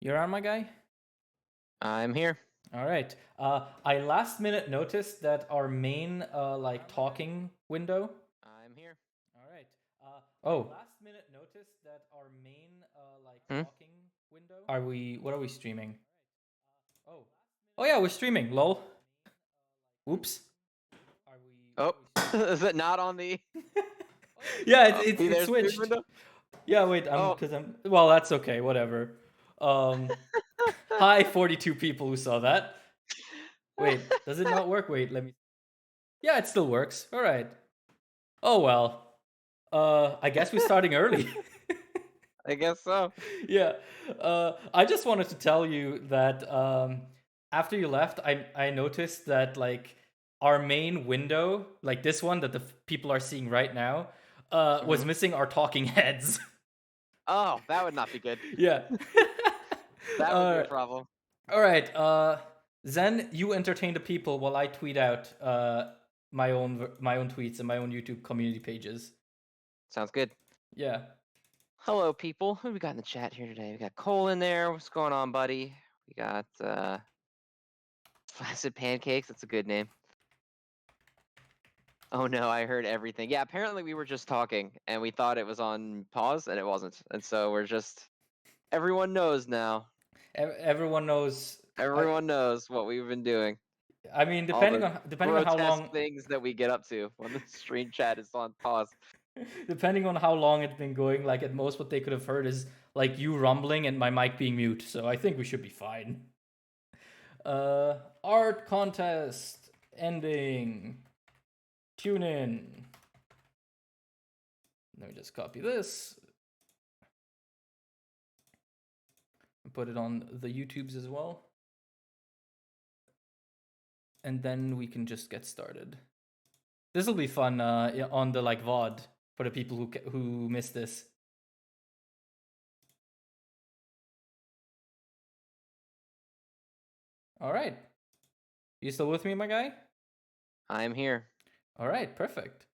You're on, my guy? I'm here. All right. I last minute noticed that our main talking window. I'm here. All right. Oh. I last minute noticed that our main Hmm? talking window. Are we? What are we streaming? Oh. Oh yeah, we're streaming. Lol. Oops. Are we? What Oh, are we is it not on the streaming? Yeah, see it there's the switched. window? Yeah, wait. Oh, Because I'm. Well, that's okay. Whatever. Um. Hi, 42 people who saw that. Wait, does it not work? Wait, let me. Yeah, it still works. All right. Oh well. I guess we're starting early. I guess so. Yeah. I just wanted to tell you that after you left, I noticed that our main window, like this one that the people are seeing right now, was Hmm. missing our talking heads. Oh, that would not be good. Yeah. That would be a uh, problem. all right. Zen, you entertain the people while I tweet out my own tweets and my own YouTube community pages. Sounds good. Yeah. Hello, people. Who we got in the chat here today? We got Cole in there. What's going on, buddy? We got Flaccid Pancakes. That's a good name. Oh no, I heard everything. Yeah, apparently we were just talking and we thought it was on pause and it wasn't. And so we're just everyone knows now. Everyone knows. I, Everyone knows what we've been doing. I mean, All the depending on how grotesque long things that we get up to when the stream chat is on pause. depending on how long it's been going, like at most what they could have heard is like you rumbling and my mic being mute. So I think we should be fine. Art contest ending. Tune in. Let me just copy this and put it on the YouTubes as well. And then we can just get started. This will be fun on the VOD for the people who missed this. All right. You still with me, my guy? I'm here. All right, perfect.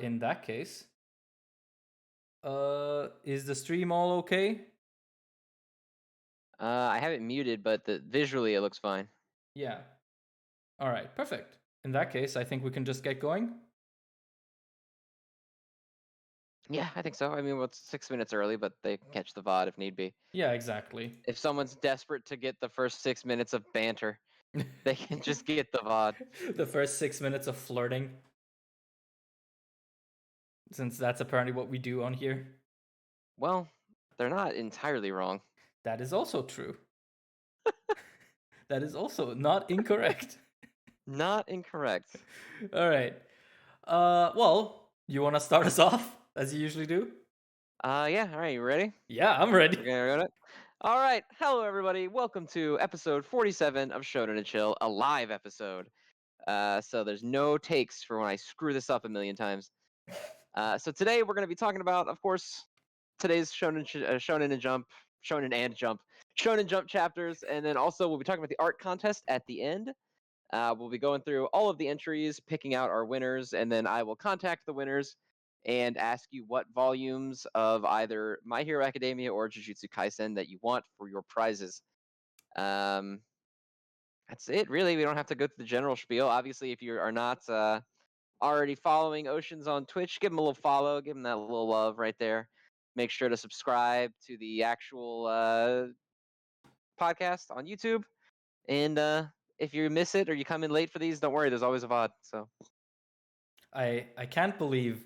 In that case, is the stream all okay? I have it muted, but visually it looks fine. Yeah. All right, perfect. In that case, I think we can just get going. Yeah, I think so. I mean, well, it's 6 minutes early, but they can catch the VOD if need be. Yeah, exactly. If someone's desperate to get the first 6 minutes of banter, they can just get the VOD. The first 6 minutes of flirting. Since that's apparently what we do on here. Well, they're not entirely wrong. That is also true. That is also not incorrect. Not incorrect. All right. Well, you want to start us off as you usually do? Yeah, all right, you ready? Yeah, I'm ready. We're gonna run it. All right, hello everybody. Welcome to episode 47 of Shonen and Chill, a live episode. So there's no takes for when I screw this up a million times. So today we're going to be talking about, of course, today's Shonen and Jump, Shonen Jump chapters, and then also we'll be talking about the art contest at the end. We'll be going through all of the entries, picking out our winners, and then I will contact the winners and ask you what volumes of either My Hero Academia or Jujutsu Kaisen that you want for your prizes. That's it, really. We don't have to go through the general spiel. Obviously, if you are not already following Oceans on Twitch, give him a little follow, give him that little love right there. Make sure to subscribe to the actual podcast on YouTube. And if you miss it or you come in late for these, don't worry, there's always a VOD. So I can't believe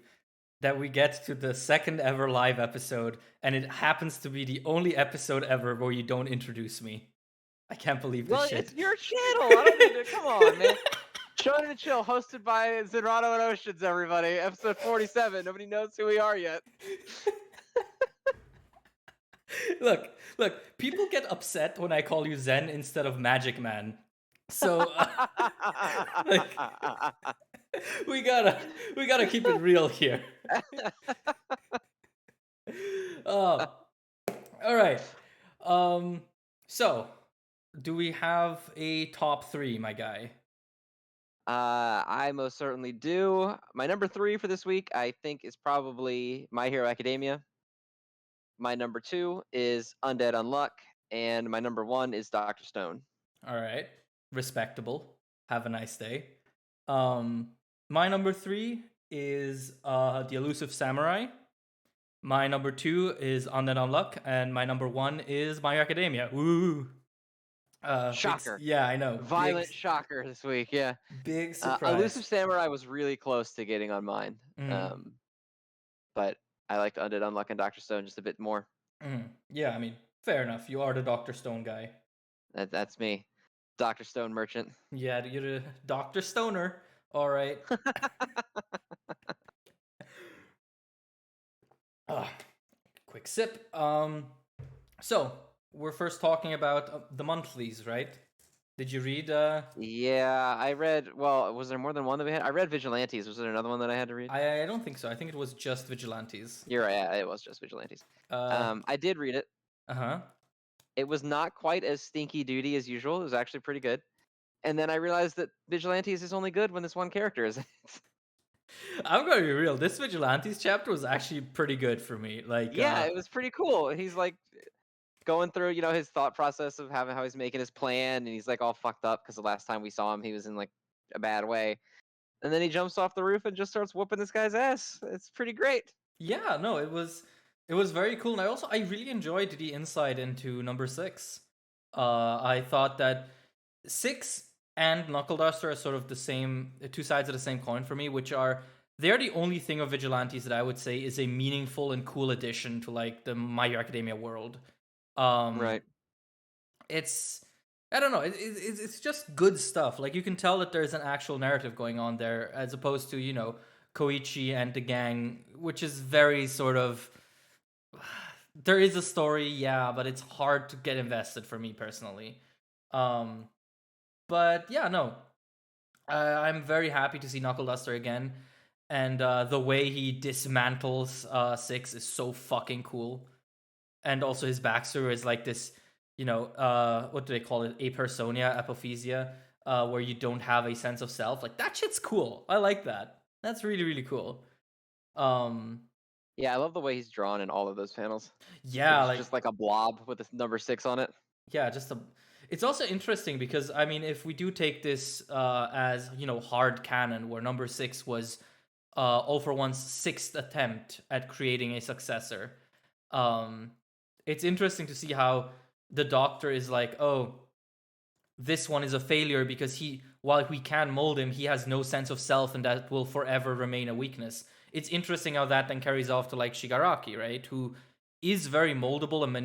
that we get to the second ever live episode, and it happens to be the only episode ever where you don't introduce me. I can't believe this well, shit. it's your channel. I don't need to. Come on, man. Shonen and Chill, hosted by Zenrotto and Oceans, everybody. Episode 47. Nobody knows who we are yet. Look, people get upset when I call you Zen instead of Magic Man. So like, we gotta keep it real here. Oh, all right. So do we have a top three, my guy? I most certainly do. My number 3 for this week, I think, is probably My Hero Academia. My number 2 is Undead Unluck, and my number 1 is Dr. Stone. All right. Respectable. Have a nice day. My number 3 is the Elusive Samurai. My number 2 is Undead Unluck, and my number 1 is My Hero Academia. Woo! Shocker. Yeah, I know. Violent shocker this week, yeah. Big Elusive surprise. Samurai was really close to getting on mine. Mm, But I liked Undead Unluck and Dr. Stone just a bit more. yeah, I mean, fair enough. You are the Dr. Stone guy. That's me. Dr. Stone merchant. Yeah, you're the Dr. Stoner. All right. Quick sip. So we're first talking about the monthlies, right? Did you read? Yeah, I read. Well, was there more than one that we had? I read Vigilantes. Was there another one that I had to read? I don't think so. I think it was just Vigilantes. You're right. Yeah, it was just Vigilantes. I did read it. Uh-huh. It was not quite as stinky duty as usual. It was actually pretty good. And then I realized that Vigilantes is only good when this one character is in it. I'm gonna be real. This Vigilantes chapter was actually pretty good for me. Like, Yeah, it was pretty cool. He's like going through, his thought process of how he's making his plan, and he's like all fucked up because the last time we saw him, he was in like a bad way. And then he jumps off the roof and just starts whooping this guy's ass. It's pretty great. yeah, no, it was very cool, and I really enjoyed the insight into number 6. I thought that 6 and Knuckle Duster are sort of the same, two sides of the same coin for me, which are they're the only thing of Vigilantes that I would say is a meaningful and cool addition to like the My Hero Academia world. Right. It's I don't know, it's just good stuff. Like you can tell that there's an actual narrative going on there, as opposed to Koichi and the gang, which is very sort of there is a story, yeah, but it's hard to get invested for me personally. But yeah, no, I'm very happy to see Knuckle Duster again, and the way he dismantles 6 is so fucking cool. And also his backstory is like this, what do they call it? Apersonia, apophasia, where you don't have a sense of self. Like that shit's cool. I like that. That's really really cool. Yeah, I love the way he's drawn in all of those panels. Yeah, It's like just like a blob with the number 6 on it. yeah, just a. It's also interesting because I mean, if we do take this as hard canon, where number 6 was All for One's 6th attempt at creating a successor, it's interesting to see how the Doctor is like, oh, this one is a failure because while we can mold him, he has no sense of self, and that will forever remain a weakness. It's interesting how that then carries off to like Shigaraki, right? Who is very moldable and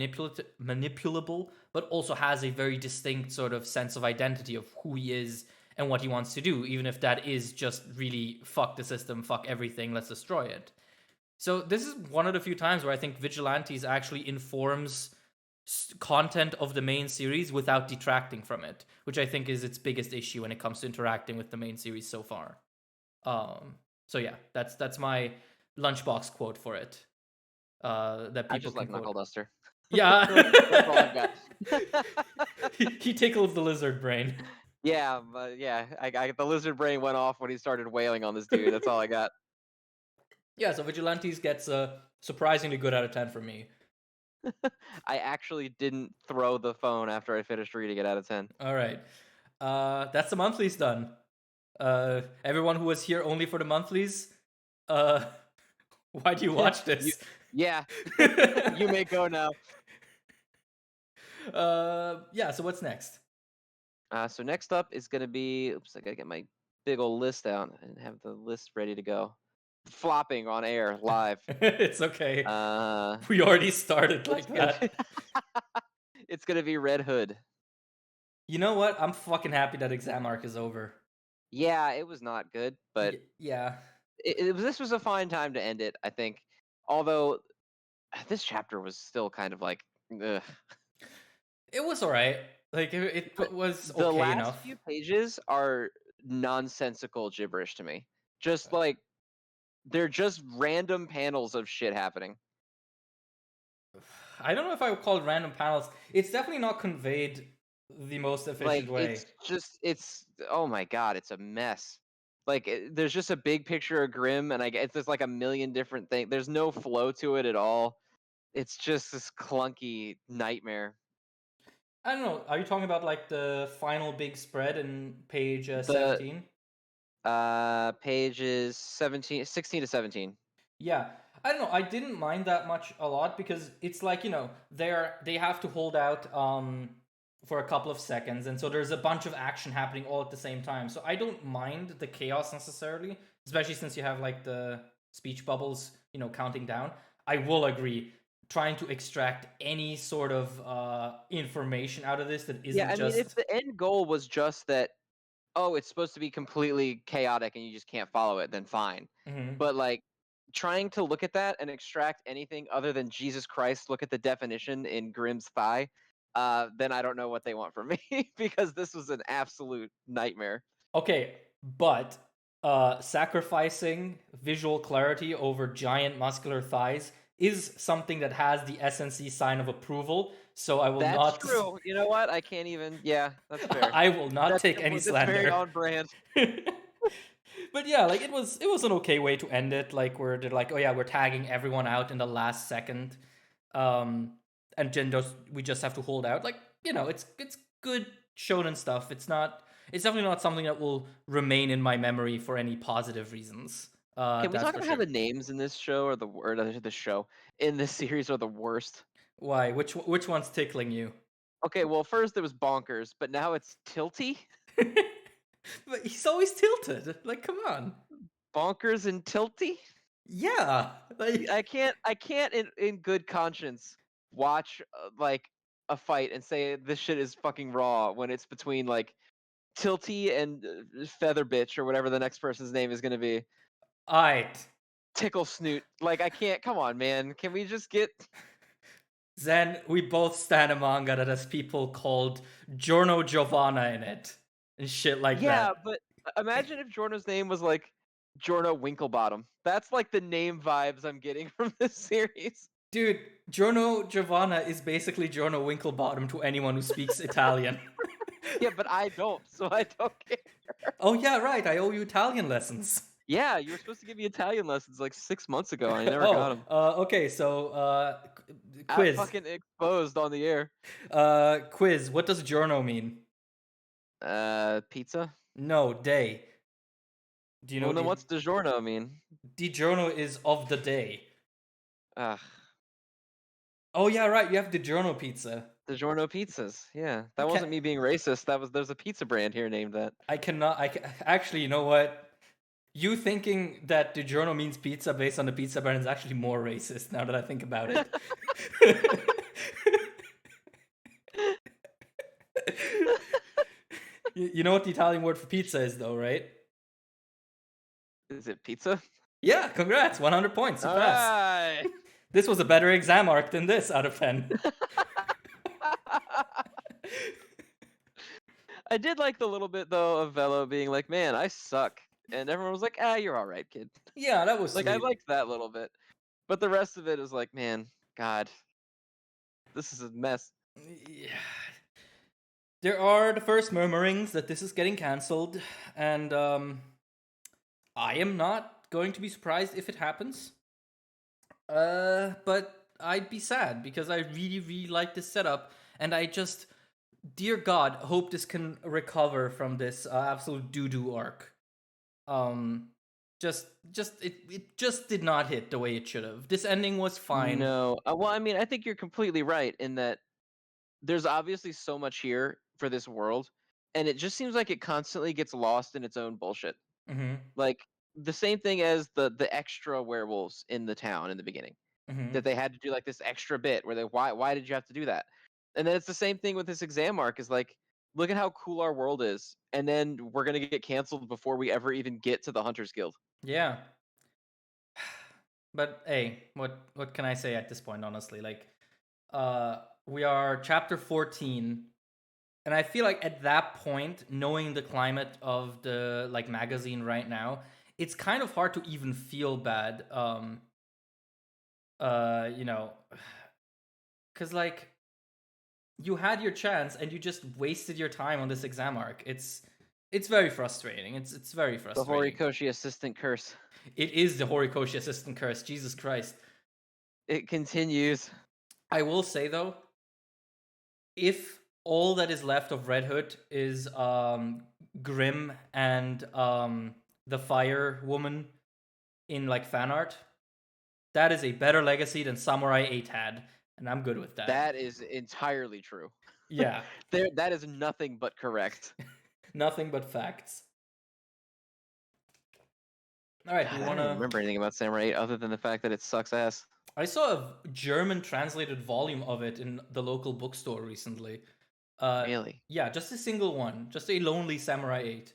manipulable, but also has a very distinct sort of sense of identity of who he is and what he wants to do, even if that is just really fuck the system, fuck everything, let's destroy it. So this is one of the few times where I think Vigilantes actually informs content of the main series without detracting from it, which I think is its biggest issue when it comes to interacting with the main series so far. So yeah, that's my lunchbox quote for it. That people I just like Knuckle Duster. Yeah, That's all I've got. he tickles the lizard brain. Yeah, but yeah, the lizard brain went off when he started wailing on this dude. That's all I got. Yeah, so Vigilantes gets a surprisingly good out of 10 from me. I actually didn't throw the phone after I finished reading it out of 10. All right. That's the monthlies done. Everyone who was here only for the monthlies, why do you watch this? Yeah, you may go now. Yeah, so what's next? So next up is going to be, oops, I got to get my big old list out and have the list ready to go. Flopping on air live. It's okay. We already started like that. It's going to be Red Hood. You know what? I'm fucking happy that exam arc is over. Yeah, it was not good, but yeah, this was a fine time to end it, I think. Although this chapter was still kind of like, ugh. It was alright. Like it was okay the last enough. few pages are nonsensical gibberish to me. Just like they're just random panels of shit happening. I don't know if I would call it random panels. It's definitely not conveyed the most efficient way. It's oh my god, it's a mess. Like there's just a big picture of Grimm, and there's like a million different things. There's no flow to it at all. It's just this clunky nightmare. I don't know. Are you talking about like the final big spread in page The 17? pages 16 to 17. Yeah. I don't know. I didn't mind that much a lot because it's like, they have to hold out for a couple of seconds, and so there's a bunch of action happening all at the same time. So I don't mind the chaos necessarily, especially since you have like the speech bubbles, counting down. I will agree, trying to extract any sort of information out of this that Yeah, isn't I mean, if just the end goal was just that, oh, it's supposed to be completely chaotic and you just can't follow it, then fine. Mhm. But like trying to look at that and extract anything other than Jesus Christ, look at the definition in Grimm's thigh, then I don't know what they want from me because this was an absolute nightmare. Okay, but sacrificing visual clarity over giant muscular thighs is something that has the SNC sign of approval. So I will That's not. true. You know what? I can't even. Yeah, that's fair. I will not That's take any that's very slander. on brand. But yeah, like it was an okay way to end it. Like where they're like, oh yeah, we're tagging everyone out in the last second, um, and then we just have to hold out. Like it's good shonen stuff. It's definitely not something that will remain in my memory for any positive reasons. Can we That's talk for about how sure. the names in this show or the show in this series are the worst? Why? Which one's tickling you? Okay, well, first it was bonkers, but now it's tilty. But he's always tilted. Like, come on. Bonkers and tilty. Yeah. Like, I can't in good conscience watch like a fight and say this shit is fucking raw when it's between like tilty and feather bitch or whatever the next person's name is going to be. alright. Tickle snoot. Like I can't. Come on, man. Can we just get? Then we both stand a manga that has people called Giorno Giovanna in it and shit like Yeah, that. but imagine if Jorno's name was like Jorno Winklebottom. That's like the name vibes I'm getting from this series. Dude, Giorno Giovanna is basically Giorno Winklebottom to anyone who speaks Italian. Yeah, but I don't, so I don't care. Oh yeah, right. I owe you Italian lessons. Yeah, you were supposed to give me Italian lessons like 6 months ago. I never got Oh, them. okay. So, Out quiz. fucking exposed on the air. Quiz. What does giorno mean? Pizza. No, day. Do you know Well, what then what's DiGiorno mean? di giorno is of the day? Ugh, Oh yeah, right. You have the giorno pizza. DiGiorno pizzas. Yeah, You that can wasn't me being racist. There's a pizza brand here named that. I cannot. Actually. You know what? You thinking that DiGiorno means pizza based on the pizza brand is actually more racist now that I think about it. You know what the Italian word for pizza is, though, right? Is it pizza? Yeah, congrats. 100 points. You All passed. right. This was a better exam arc than this out of 10. I did like the little bit though of Velo being like, "Man, I suck," and everyone was like, "Ah, you're all right, kid." Yeah, that was Like I sweet. liked that little bit, but the rest of it is like, "Man, God, this is a mess." Yeah. There are the first murmurings that this is getting cancelled, and I am not going to be surprised if it happens. But I'd be sad because I really, really like this setup, and I just, dear God, hope this can recover from this absolute doo-doo arc. Um, it just did not hit the way it should have. This ending was fine. No, well, I mean, I think you're completely right in that there's obviously so much here for this world, and it just seems like it constantly gets lost in its own bullshit. Mm-hmm. Like the same thing as the extra werewolves in the town in the beginning. Mm-hmm. That they had to do like this extra bit where they why did you have to do that? And then it's the same thing with this exam arc is like look at how cool our world is and then we're going to get canceled before we ever even get to the Hunters Guild. Yeah. But hey, what can I say at this point, honestly? Like, we are chapter 14, and I feel like at that point, knowing the climate of the like magazine right now, it's kind of hard to even feel bad. You know, because like you had your chance and you just wasted your time on this exam arc. It's very frustrating. It's very The frustrating. Horikoshi assistant curse. It is the Horikoshi assistant curse. Jesus Christ. It continues. I will say though, if all that is left of Red Hood is Grim and the Fire Woman in like fan art. That is a better legacy than Samurai 8 had, and I'm good with that. That is entirely true. Yeah, That is nothing but correct. nothing but facts. All right, do God, we I want don't even to? remember anything about Samurai 8 other than the fact that it sucks ass. I saw a German translated volume of it in the local bookstore recently. Uh, Really? yeah, just a single one, just a lonely Samurai 8.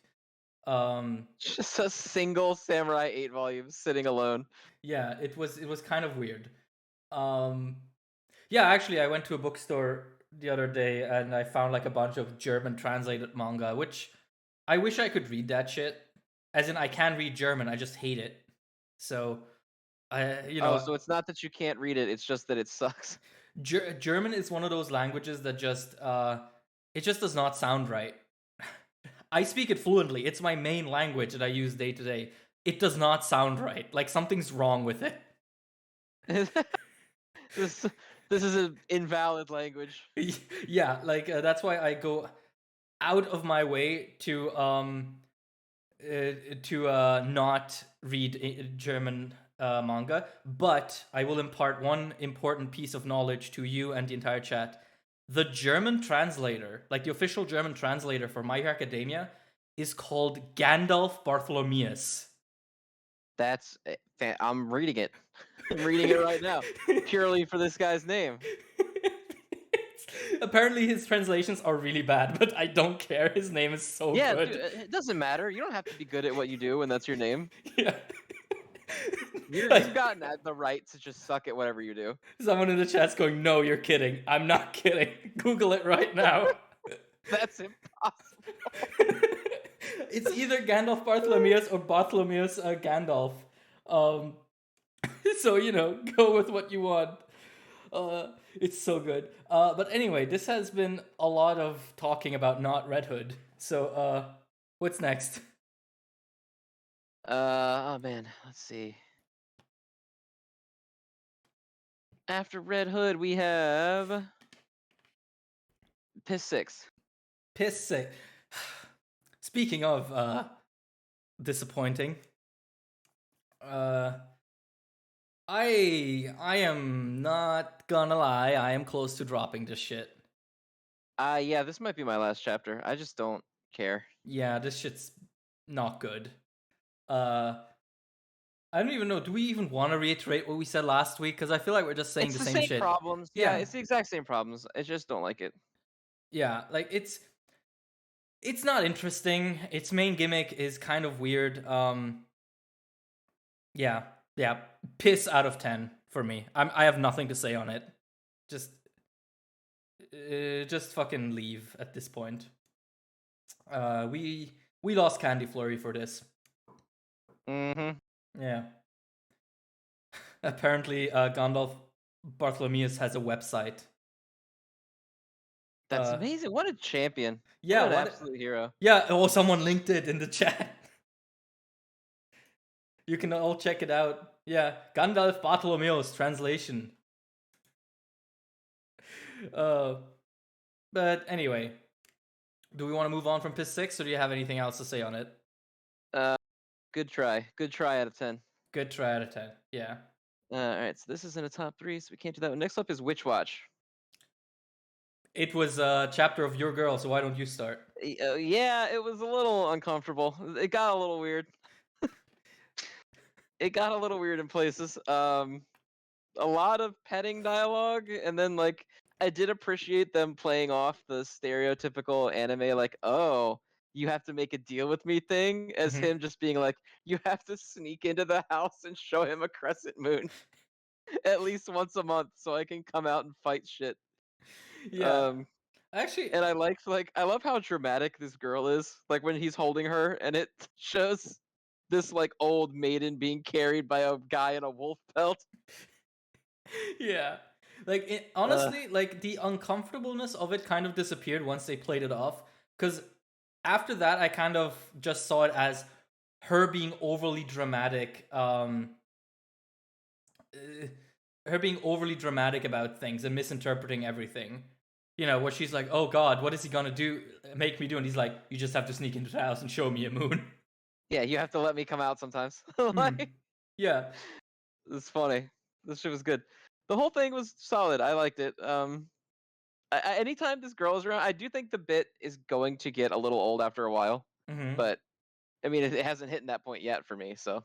Um, Just a single Samurai 8 volume sitting alone. yeah, it was kind of weird. Um, yeah, actually, I went to a bookstore the other day and I found like a bunch of German translated manga, which I wish I could read that shit. As in, I can read German, I just hate it. So, you Oh, know, so it's not that you can't read it, it's just that it sucks. German is one of those languages that just it just does not sound right. I speak it fluently. It's my main language that I use day to day. It does not sound right. Like something's wrong with it. this this is an invalid language. Yeah, like that's why I go out of my way to not read German manga, but I will impart one important piece of knowledge to you and the entire chat. The German translator, like the official German translator for My Hero Academia, is called Gandalf Bartholomeus. That's I'm reading it. I'm reading it right now, purely for this guy's name. Apparently, his translations are really bad, but I don't care. His name is so Yeah, dude, good. it doesn't matter. You don't have to be good at what you do when that's your name. Yeah. You've gotten the right to just suck at whatever you do. Someone in the chat's going, "No, you're kidding. I'm not kidding. Google it right now." That's impossible. It's either Gandalf Bartholomeus or Bartholomeus Gandalf. Um, so go with what you want. It's so good. But anyway, this has been a lot of talking about not Red Hood. So what's next? Oh man, let's see. After Red Hood, we have Piss 6. Piss sick. Speaking of disappointing, uh, I am not gonna lie. I am close to dropping this shit. Yeah, this might be my last chapter. I just don't care. Yeah, this shit's not good. Uh, I don't even know. Do we even want to reiterate what we said last week? Because I feel like we're just saying It's the the same same shit. problems. Yeah, Yeah, it's the exact same problems. I just don't like it. yeah. Like it's not interesting. Its main gimmick is kind of weird. Yeah, yeah. Piss out of 10 for me. I have nothing to say on it. Just just fucking leave at this point. We lost Candy Flurry for this. Mm-hmm. Yeah. Apparently, Gandalf Bartholomeus has a website. That's amazing. What a champion. Yeah, What an what? absolute hero. Yeah, oh, someone linked it in the chat. You can all check it out. Yeah, Gandalf Bartholomeus translation. Uh, but anyway, do we want to move on from Piss 6 or do you have anything else to say on it? Good try. Good try out of 10. Good try out of 10. Yeah. All right, so this is in a top 3, so we can't do that one. Next up is Witch Watch. It was a chapter of Your Girl, so why don't you start? Yeah, it was a little uncomfortable. It got a little weird. It got a little weird in places. A lot of petting dialogue, and then like I did appreciate them playing off the stereotypical anime like, oh, you have to make a deal with me thing, as Mhm. him just being like, you have to sneak into the house and show him a crescent moon at least once a month so I can come out and fight shit. Yeah. Um Actually, and I love how dramatic this girl is. Like when he's holding her and it shows this like old maiden being carried by a guy in a wolf pelt. yeah. Like honestly, like the uncomfortableness of it kind of disappeared once they played it off cuz after that I kind of just saw it as her being overly dramatic uh, her being overly dramatic about things and misinterpreting everything. You know, where she's like, "Oh God, what is he gonna do? Make me do?" And he's like, "You just have to sneak into the house and show me a moon." Yeah, you have to let me come out sometimes. Hmm. Like, Yeah. it's funny. This shit was good. The whole thing was solid. I liked it. Anytime this girl is around, I do think the bit is going to get a little old after a while. Hmm. But I mean, it hasn't hit that point yet for me. So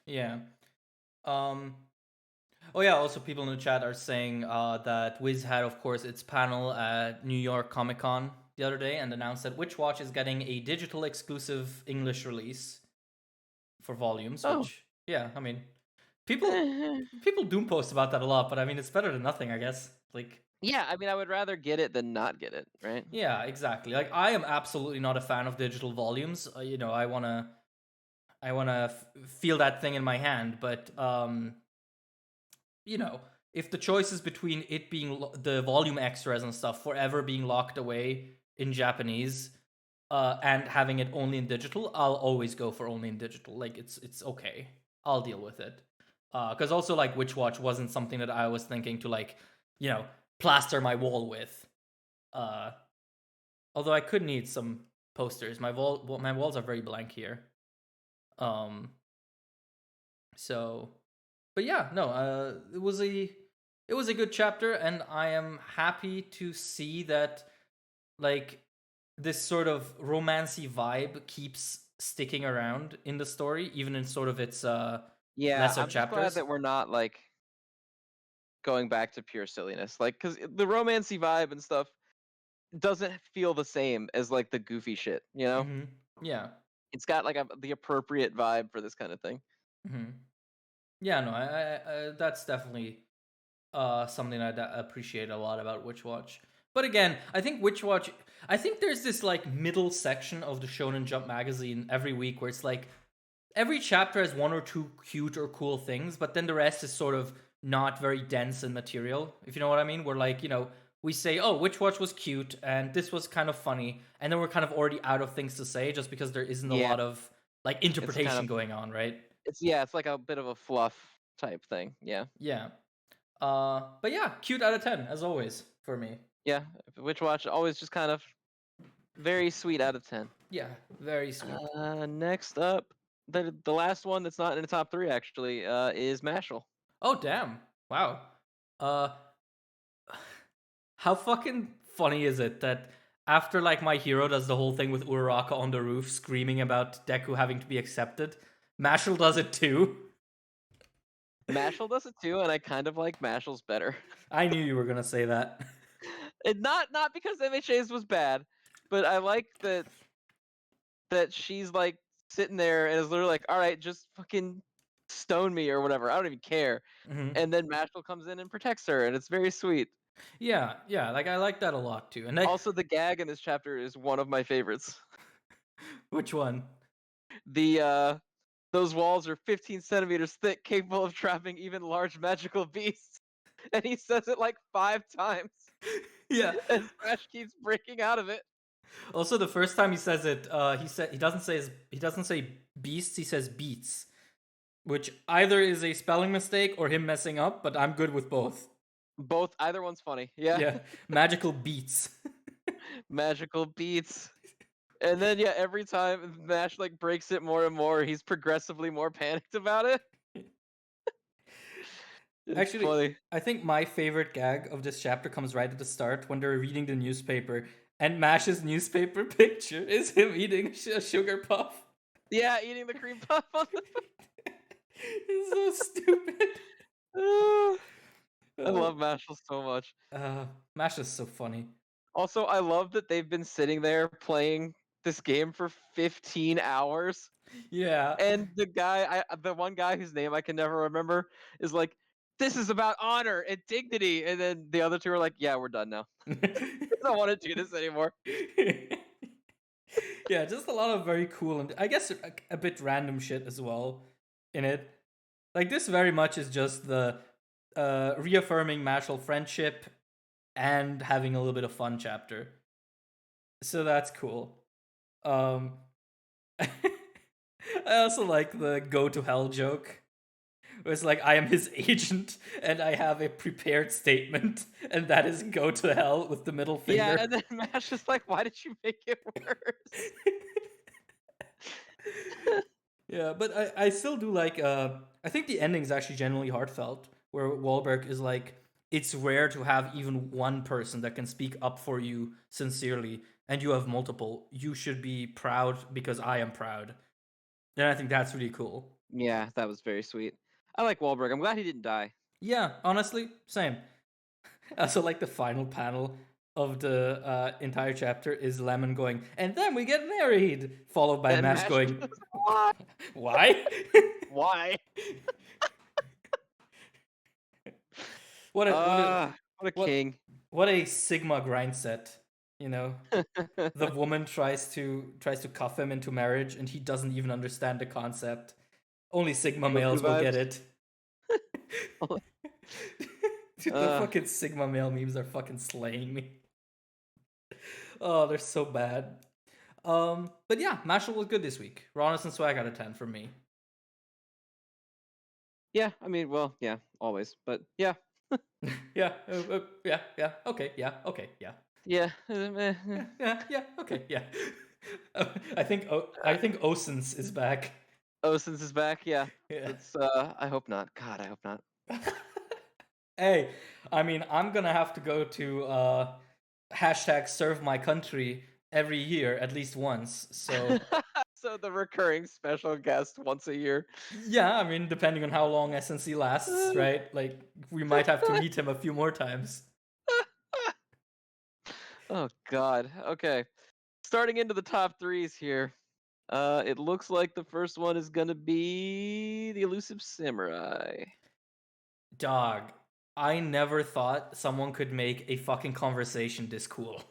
Yeah. Um. Oh yeah. Also, people in the chat are saying that Wiz had, of course, its panel at New York Comic Con the other day and announced that Witch Watch is getting a digital exclusive English release for volumes. oh, Which, yeah, I mean, people do post about that a lot, but I mean, it's better than nothing, I guess. Like, yeah. I mean, I would rather get it than not get it. Right? yeah, exactly. Like, I am absolutely not a fan of digital volumes. You know, I wanna feel that thing in my hand, but you know, if the choice is between it being the volume extras and stuff forever being locked away in Japanese, and having it only in digital, I'll always go for only in digital. Like, it's okay. I'll deal with it. Because also, like, Witch Watch wasn't something that I was thinking to, like, you know, plaster my wall with. Uh, Although I could need some posters. My walls are very blank here. Um, so, but yeah, no, it was a good chapter, and I am happy to see that, like, this sort of romancy vibe keeps sticking around in the story, even in sort of its Yeah. lesser I'm just glad chapters. that we're not like going back to pure silliness. Like, because the romancy vibe and stuff doesn't feel the same as like the goofy shit. You know, Hmm. Yeah. it's got like the appropriate vibe for this kind of thing. Hmm. Yeah. No, that's definitely something I appreciate a lot about Witch Watch. But again, I think Witch Watch. I think there's this like middle section of the Shonen Jump magazine every week where it's like every chapter has one or two cute or cool things, but then the rest is sort of not very dense in material, if you know what I mean. We're like, you know, we say, oh, Witch Watch was cute and this was kind of funny, and then we're kind of already out of things to say just because there isn't a Yeah, lot of like it's kind interpretation of going on, right? it's like a bit of a fluff type thing. Yeah, Yeah. But yeah, cute out of 10 as always for me. yeah. Witch Watch always just kind of very sweet out of 10. Yeah, very sweet. Next up, the last one that's not in the top three actually is Mashle. Oh damn. Wow. Uh how fucking funny is it that after like my hero does the whole thing with Uraraka on the roof screaming about Deku having to be accepted, Mashle does it too. Mashle does it too, and I kind of like Mashle's better. I knew you were gonna say that. And not because MHA's was bad, but I like that she's like sitting there and is literally like, all right, just fucking stone me or whatever. I don't even care. Hmm. And then Mashle comes in and protects her, and it's very sweet. Yeah, yeah, like I like that a lot too. And I, Also, the gag in this chapter is one of my favorites. which one? The those walls are 15 centimeters thick, capable of trapping even large magical beasts. And he says it like 5 times, Yeah. and Smash keeps breaking out of it. Also, the first time he says it, he doesn't say beasts. He says beats, which either is a spelling mistake or him messing up. But I'm good with both. Both, either one's funny. Yeah, Yeah, magical beats. magical beats. And then yeah, every time Mash like breaks it more and more, he's progressively more panicked about it. It's Actually, funny. I think my favorite gag of this chapter comes right at the start when they're reading the newspaper, and Mash's newspaper picture is him eating a sugar puff. Yeah, eating the cream puff on the. It's so stupid. I Uh, love Mashal so much. Mash is so funny. Also, I love that they've been sitting there playing this game for 15 hours. Yeah. And the one guy whose name I can never remember is like, "This is about honor and dignity," and then the other two are like, "Yeah, we're done now. I don't want to do this anymore." Yeah, just a lot of very cool and I guess a bit random shit as well in it. Like this very much is just the reaffirming Mashal friendship and having a little bit of fun chapter. So that's cool. Um I also like the go to hell joke It's like I am his agent and I have a prepared statement, and that is go to hell with the middle Yeah, finger. and then Mash is like, "Why did you make it worse?" Yeah, but I still do like I think the ending is actually genuinely heartfelt, where Wahlberg is like, it's rare to have even one person that can speak up for you sincerely, and you have multiple. You should be proud because I am proud. And I think that's really cool. Yeah, that was very sweet. I like Wahlberg. I'm glad he didn't die. Yeah, honestly, same. I also like the final panel of the entire chapter is Lemon going, and then we get married, followed by And Mash Mash going, goes, "Why? why? Why?" what a what a What a what king. what a Sigma grind set, you know. The woman tries to cuff him into marriage, and he doesn't even understand the concept. Only Sigma Goku males will get vibes. it. Dude, the Uh, fucking Sigma male memes are fucking slaying me. Oh, they're so bad. But yeah, Mashle was good this week. Rawness and swag out of 10 for me. yeah, I mean, well, yeah, always, but yeah, Yeah, yeah, okay, yeah, okay, yeah, yeah. yeah, okay, yeah. I think Osins is back. Oceaniz is back. Yeah, Yeah. that's. I hope not. God, I hope not. Hey, I mean, I'm gonna have to go to hashtag serve my country every year at least once. So So the recurring special guest once a year. yeah, I mean, depending on how long SNC lasts, right? Like we might have to meet him a few more times. Oh God. Okay. Starting into the top threes here. It looks like the first one is gonna be the Elusive Samurai. Dog, I never thought someone could make a fucking conversation this cool.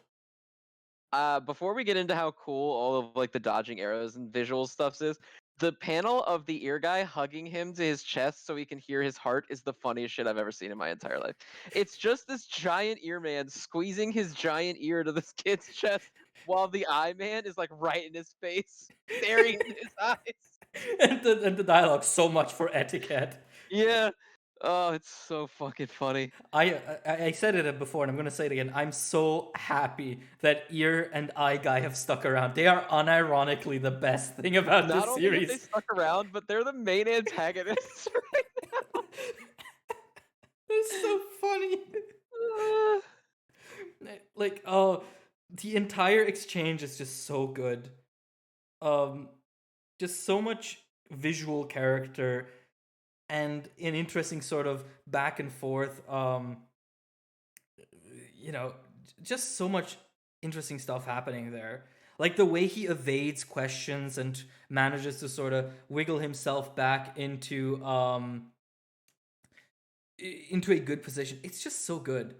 Before we get into how cool all of like the dodging arrows and visual stuff is, the panel of the ear guy hugging him to his chest so he can hear his heart is the funniest shit I've ever seen in my entire life. It's just this giant ear man squeezing his giant ear to this kid's chest while the eye man is like right in his face, staring in his eyes. And the dialogue so much for etiquette. Yeah. Oh, it's so fucking funny. I said it before and I'm gonna say it again. I'm so happy that Ear and Eye Guy have stuck around. They are unironically the best thing about Not this only have they series. stuck around, but they're the main antagonists right It's so funny. now. Like, oh, the entire exchange is just so good. Um, just so much visual character and an interesting sort of back and forth. You know, just so much interesting stuff happening there. Like the way he evades questions and manages to sort of wiggle himself back into a good position. It's just so good.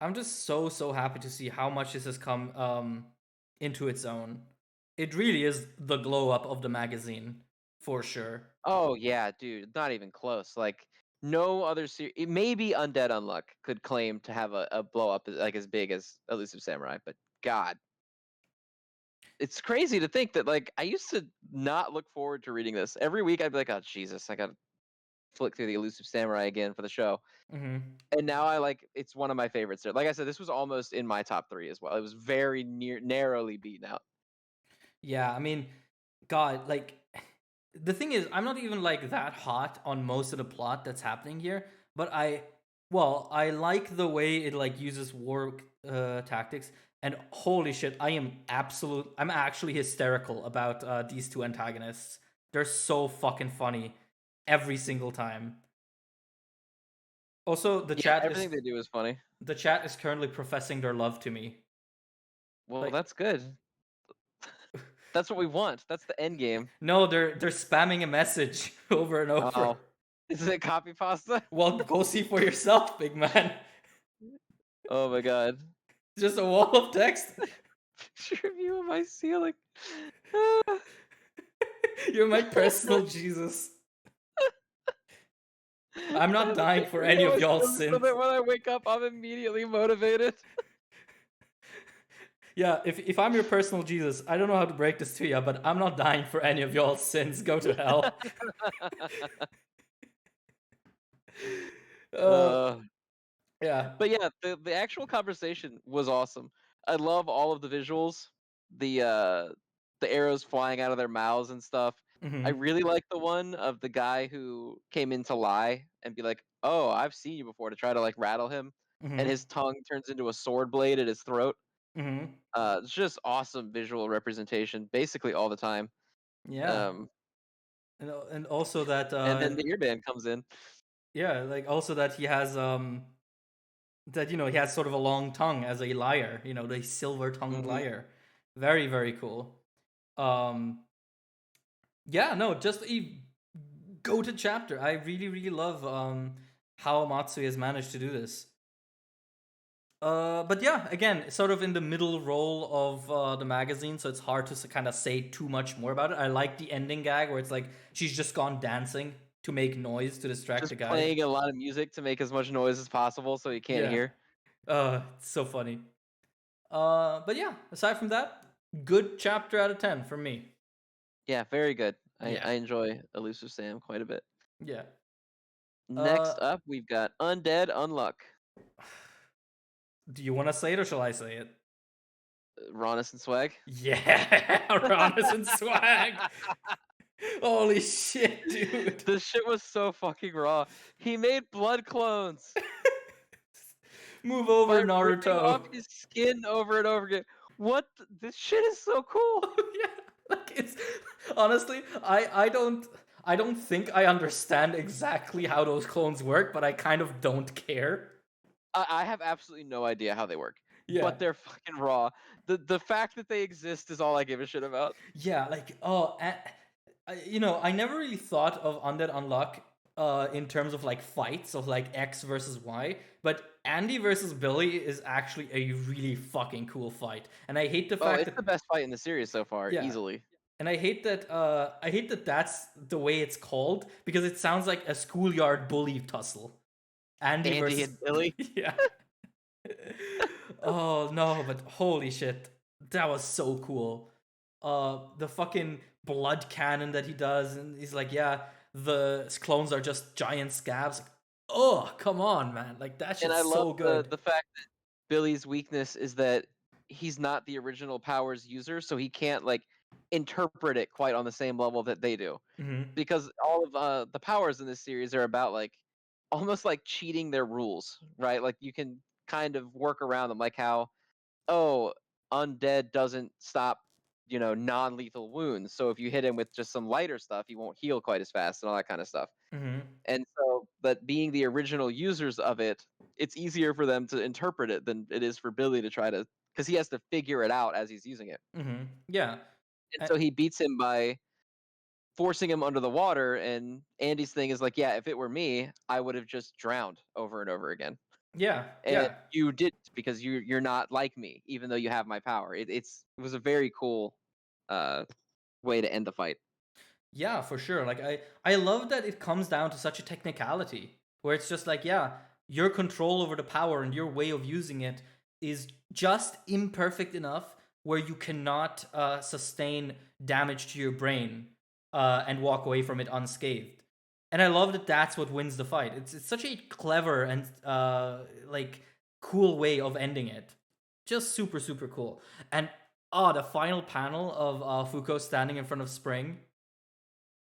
I'm just so happy to see how much this has come into its own. It really is the glow up of the magazine for sure. Oh yeah, dude, not even close. Like no other series, maybe Undead Unluck could claim to have a blow up like as big as Elusive Samurai, but God, it's crazy to think that like I used to not look forward to reading this. Every week I'd be like, oh Jesus, I gotta flick through the Elusive Samurai again for the show. Hmm. And now I like it's one of my favorites. Like I said, this was almost in my top three as well. It was very narrowly beaten out. Yeah, I mean, God, like the thing is, I'm not even like that hot on most of the plot that's happening here, but I like the way it like uses war tactics, and holy shit, I'm actually hysterical about these two antagonists. They're so fucking funny every single time. Also, Yeah, everything they do is funny. the chat is currently professing their love to me. Well, Like, that's good. That's what we want. That's the end game. no, they're spamming a message over and over. Oh, is it copy pasta? Well, go see for yourself, big man. Oh my god. Just a wall of text. Picture of you on my ceiling. You're my personal Jesus. I'm I not have a dying for picture of any you on of my y'all's ceiling so sins. that when I wake up, I'm immediately motivated. Yeah, if I'm your personal Jesus, I don't know how to break this to you, but I'm not dying for any of y'all's sins. Go to hell. uh, Uh, yeah. but yeah, the actual conversation was awesome. I love all of the visuals, the uh, the arrows flying out of their mouths and stuff. I Mm-hmm. really like the one of the guy who came in to lie and be like, "Oh, I've seen you before," to try to like rattle him, and Mm-hmm. his tongue turns into a sword blade at his throat. Mm-hmm. It's just awesome visual representation, basically all the time. Yeah. Um, And also that and then the earband comes in. yeah, like also that he has that he has sort of a long tongue as a liar, the silver tongued Hmm. liar. Very, very cool. Um yeah, no, just a go to chapter. I really, really love how Matsui has managed to do this. But yeah, again, sort of in the middle role of the magazine, so it's hard to kind of say too much more about it. I like the ending gag where it's like she's just gone dancing to make noise to distract Just the guys. playing a lot of music to make as much noise as possible so you can't Yeah, hear. it's so funny. But yeah, aside from that, good chapter out of 10 for me. Yeah, very good. Yeah, I enjoy Elusive Sam quite a bit. yeah. Uh, Next up, we've got Undead Unluck. do you want to say it or shall I say it? Ronis and Swag. Yeah, Uranus and swag. Holy shit, dude. This shit was so fucking raw. He made blood clones Move by over, ripping off Naruto. his skin over and over again. What? This shit is so cool. Yeah, like it's honestly, I don't think I understand exactly how those clones work, but I kind of don't care. I have absolutely no idea how they work, Yeah. but they're fucking raw. The fact that they exist is all I give a shit about. Yeah, like I never really thought of Undead Unluck in terms of like fights of like X versus Y, but Andy versus Billy is actually a really fucking cool fight. And I hate the Oh, fact it's that the best fight in the series so far, yeah. easily. And I hate that that's the way it's called because it sounds like a schoolyard bully tussle. Andy Andy versus and Billy. yeah. Oh no, but holy shit. That was so cool. The fucking blood cannon that he does, and he's like, yeah, the clones are just giant scabs. Like, oh, come on, man. Like that And shit's I love so the good. the fact that Billy's weakness is that he's not the original powers user, so he can't like interpret it quite on the same level that they do. Hmm. Because all of the powers in this series are about like almost like cheating their rules, right? Like you can kind of work around them, like how oh, undead doesn't stop, non-lethal wounds. So if you hit him with just some lighter stuff, he won't heal quite as fast and all that kind of stuff. Hmm. And so, but being the original users of it, it's easier for them to interpret it than it is for Billy to try to, because he has to figure it out as he's using it. Hmm. Yeah. And Uh, so he beats him by forcing him under the water. And Andy's thing is like, yeah, if it were me, I would have just drowned over and over again. yeah. And Yeah. you didn't because you're not like me, even though you have my power. It was a very cool uh, way to end the fight. Yeah, for sure. Like I love that it comes down to such a technicality where it's just like, yeah, your control over the power and your way of using it is just imperfect enough where you cannot sustain damage to your brain and walk away from it unscathed. And I love that that's what wins the fight. It's such a clever and like cool way of ending it. Just super, super cool. And the final panel of Foucault standing in front of Spring,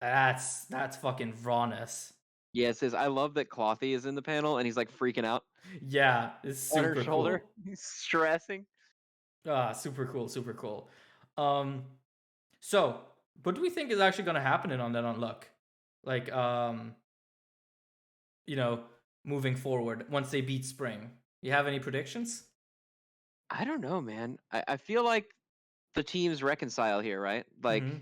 that's fucking rawness. Yeah, it says I love that Clothy is in the panel and he's like freaking out Yeah, it's on her super shoulder. cool. He's stressing. Super cool, super cool. Um, so what do we think is actually going to happen in On That Unluck? Like, you know, moving forward once they beat Spring. You have any predictions? I don't know, man. I feel like the teams reconcile here, right? Like Mm-hmm.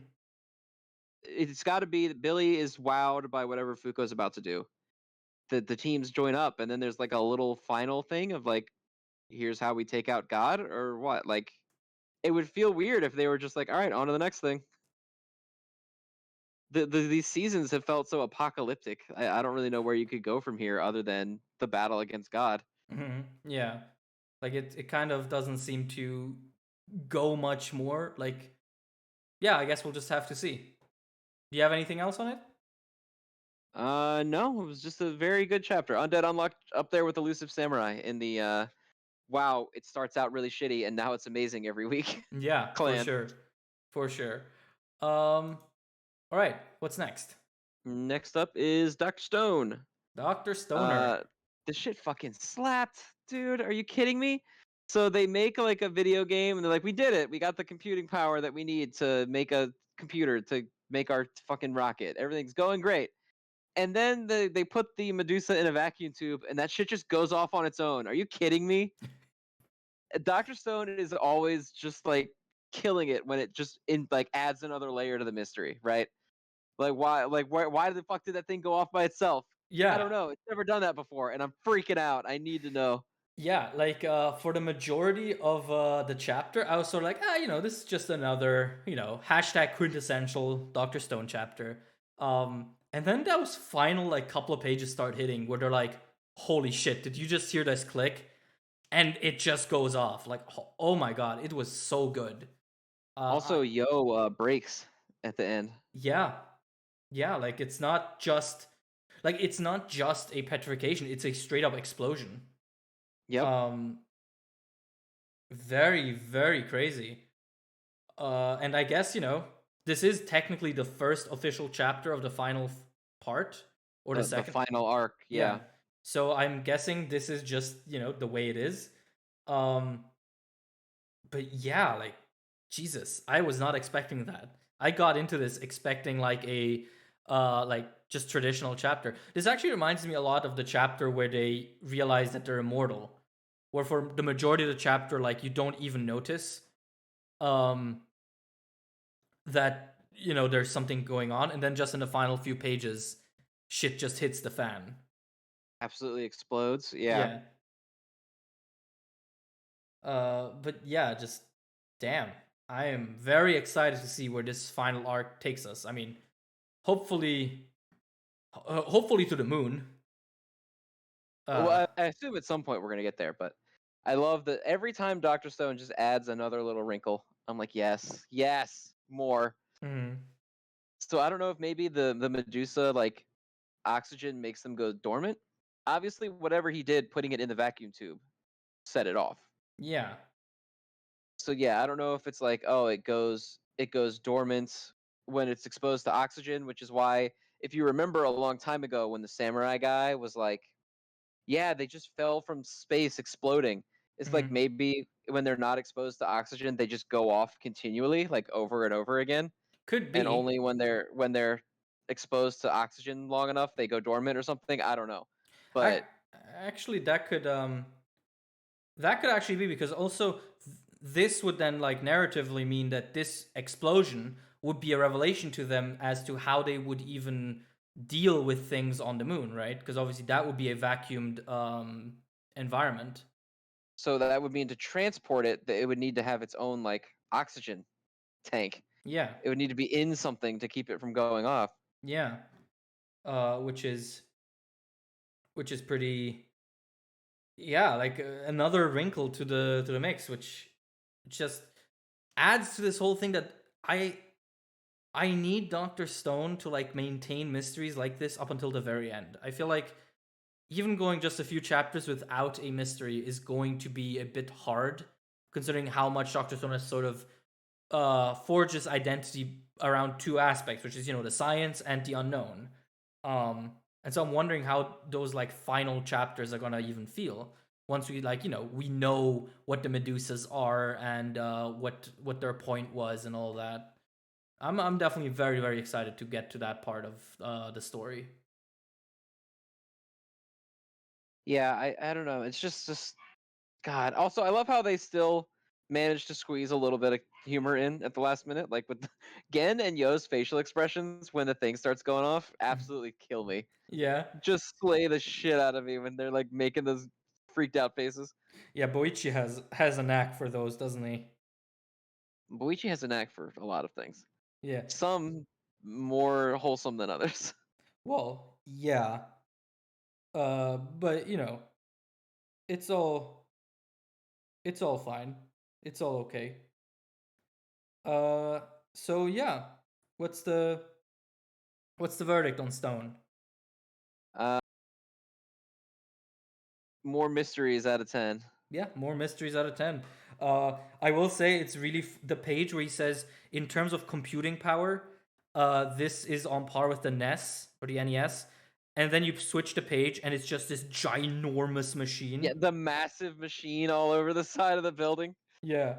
it's got to be that Billy is wowed by whatever Foucault's about to do. The teams join up, and then there's like a little final thing of like, here's how we take out God or what? Like it would feel weird if they were just like, all right, on to the next thing. These seasons have felt so apocalyptic. I don't really know where you could go from here other than the battle against God. Mm-hmm. Yeah. Like it kind of doesn't seem to go much more. Like, yeah, I guess we'll just have to see. Do you have anything else on it? No, it was just a very good chapter. Undead Unluck up there with Elusive Samurai in the wow, it starts out really shitty and now it's amazing every week. Yeah, for Clan. sure. For sure. All right, what's next? Next up is Dr. Stone. Dr. Stoner. Uh, this shit fucking slapped, dude. Are you kidding me? So they make like a video game, and they're like, "We did it. We got the computing power that we need to make a computer to make our fucking rocket. Everything's going great." And then they put the Medusa in a vacuum tube, and that shit just goes off on its own. Are you kidding me? Doctor Stone is always just like killing it when it just in like adds another layer to the mystery, right? Like why the fuck did that thing go off by itself? I Yeah. don't know. It's never done that before, and I'm freaking out. I need to know. Yeah, like for the majority of the chapter, I was sort of like, this is just another, hashtag quintessential Dr. Stone chapter. And then those final like couple of pages start hitting where they're like, holy shit, did you just hear this click? And it just goes off. Like, oh my god, it was so good. Also, breaks at the end. Yeah, yeah, like it's not just a petrification, it's a straight up explosion. Yep. Um, very, very crazy. And I guess, this is technically the first official chapter of the final part, or the The second. final arc. Yeah. Yeah. So I'm guessing this is just, the way it is. Um, but yeah, like, Jesus, I was not expecting that. I got into this expecting like a, like just traditional chapter. This actually reminds me a lot of the chapter where they realize that they're immortal, where for the majority of the chapter, like, you don't even notice. Um, that there's something going on, and then just in the final few pages shit just hits the fan. Absolutely explodes. Yeah. Yeah. But yeah, just damn, I am very excited to see where this final arc takes us. I mean, hopefully, hopefully to the moon. Well, uh I assume at some point we're gonna get there, but I love that every time Doctor Stone just adds another little wrinkle. I'm like, yes, yes, more. mhm. So I don't know if maybe the Medusa like oxygen makes them go dormant. Obviously, whatever he did, putting it in the vacuum tube, set it off. Yeah. So yeah, I don't know if it's like, oh, it goes dormant when it's exposed to oxygen, which is why if you remember a long time ago when the samurai guy was like, yeah, they just fell from space exploding. It's like Mhm. maybe when they're not exposed to oxygen, they just go off continually, like over and over again, Could and be. only when they're exposed to oxygen long enough, they go dormant or something. I don't know, I but actually that could actually be, because also this would then like narratively mean that this explosion would be a revelation to them as to how they would even deal with things on the moon, right? Because obviously that would be a vacuumed environment. so that would mean to transport it, that it would need to have its own like oxygen tank. Yeah, It would need to be in something to keep it from going off. yeah. Which is pretty, yeah, like another wrinkle to the mix, which just adds to this whole thing that I need Dr. Stone to like maintain mysteries like this up until the very end. I feel like even going just a few chapters without a mystery is going to be a bit hard, considering how much Dr. Stone has sort of forges identity around two aspects, which is the science and the unknown. And so I'm wondering how those like final chapters are gonna even feel once we like we know what the Medusas are, and what their point was and all that. I'm definitely very, very excited to get to that part of the story. Yeah, I don't know. It's just God. Also, I love how they still managed to squeeze a little bit of humor in at the last minute, like with Gen and Yo's facial expressions when the thing starts going off. Absolutely kill me. Yeah, Just slay the shit out of me when they're like making those freaked out faces. yeah. Boichi has a knack for those, doesn't he? Boichi has a knack for a lot of things. Yeah. Some more wholesome than others. Well, yeah. But it's all it's all fine. It's all okay. Uh, so yeah, what's the what's the verdict on Stone? Uh, more mysteries out of 10. Yeah, more mysteries out of 10. I will say it's really the page where he says, in terms of computing power, this is on par with the NES or the NES. And then you switch the page and it's just this ginormous machine. Yeah, the massive machine all over the side of the building. Yeah.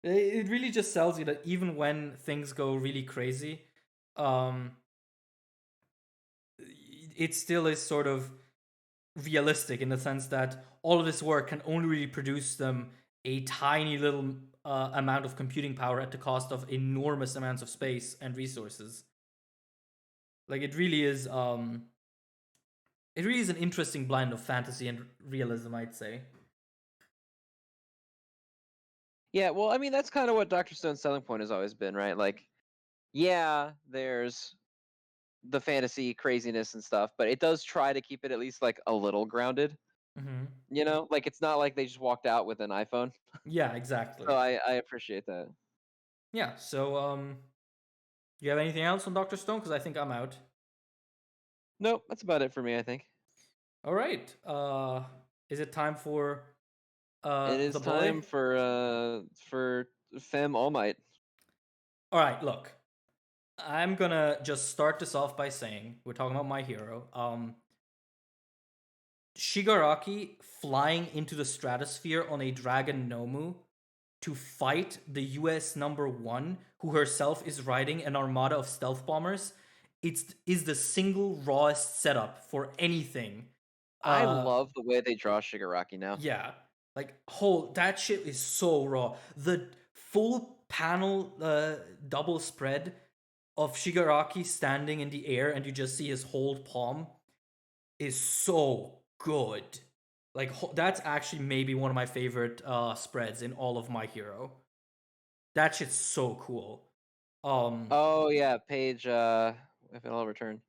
It really just tells you that even when things go really crazy, um, it still is sort of realistic in the sense that all of this work can only really produce them a tiny little amount of computing power at the cost of enormous amounts of space and resources. Like it really is an interesting blend of fantasy and realism, I'd say. Yeah, well, I mean, that's kind of what Dr. Stone's selling point has always been, right? Like, yeah, there's the fantasy craziness and stuff, but it does try to keep it at least like a little grounded. Mm-hmm. You know, like it's not like they just walked out with an iPhone. Yeah, exactly. So I appreciate that. Yeah, so do you have anything else on Dr. Stone? Because I think I'm out. Nope, that's about it for me, I think. All right. Is it time for It is the boy? time for Femme All Might. All right, look. I'm gonna just start this off by saying we're talking about My Hero. Shigaraki flying into the stratosphere on a Dragon Nomu to fight the US #1, who herself is riding an armada of stealth bombers. Is the single rawest setup for anything. I Uh, love the way they draw Shigaraki now. yeah, like that shit is so raw. The full panel double spread of Shigaraki standing in the air and you just see his whole palm is so good. Like that's actually maybe one of my favorite spreads in all of My Hero. That shit's so cool. Oh yeah, page if it'll return.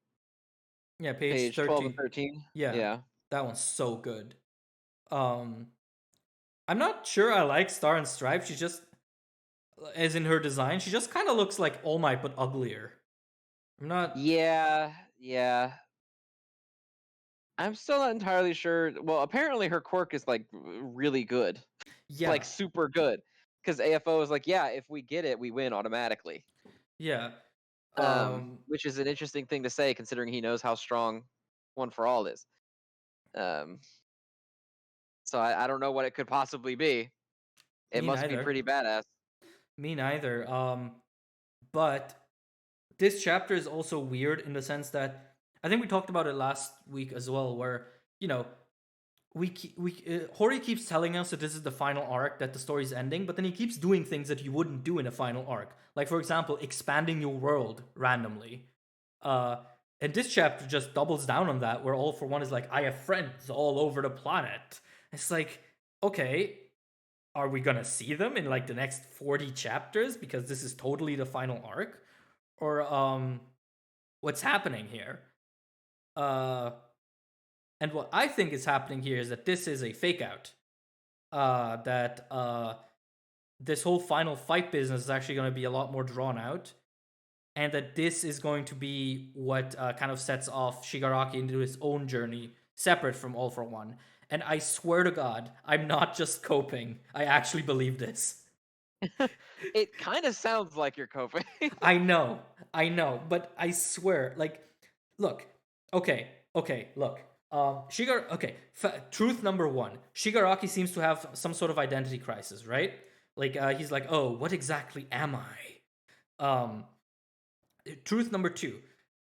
Yeah, page Page 12 and 13. 13. Yeah, Yeah. that one's so good. Um I'm not sure I like Star and Stripe. She just, as in her design, she just kind of looks like All Might but uglier. I'm not. Yeah, yeah. I'm still not entirely sure. Well, apparently her quirk is like really good. Yeah, Like super good. Because AFO is like, yeah, if we get it, we win automatically. yeah. Um, Which is an interesting thing to say considering he knows how strong One for All is. Um, so I don't know what it could possibly be. It Me must be neither. pretty badass. Me neither. But this chapter is also weird in the sense that I think we talked about it last week as well, where you know Hori keeps telling us that this is the final arc, that the story's ending, but then he keeps doing things that you wouldn't do in a final arc, like for example, expanding your world randomly. Uh, and this chapter just doubles down on that, where All for One is like, I have friends all over the planet. It's like, okay, are we gonna see them in like the next 40 chapters because this is totally the final arc? Or what's happening here? Uh and what I think is happening here is that this is a fake out. That this whole final fight business is actually going to be a lot more drawn out, and that this is going to be what kind of sets off Shigaraki into his own journey, separate from All for One. And I swear to God, I'm not just coping. I actually believe this. It kind of sounds like you're coping. I know, but I swear, like, look, okay, look. Truth number one: Shigaraki seems to have some sort of identity crisis, right? Like, he's like, oh, what exactly am I? Truth number two: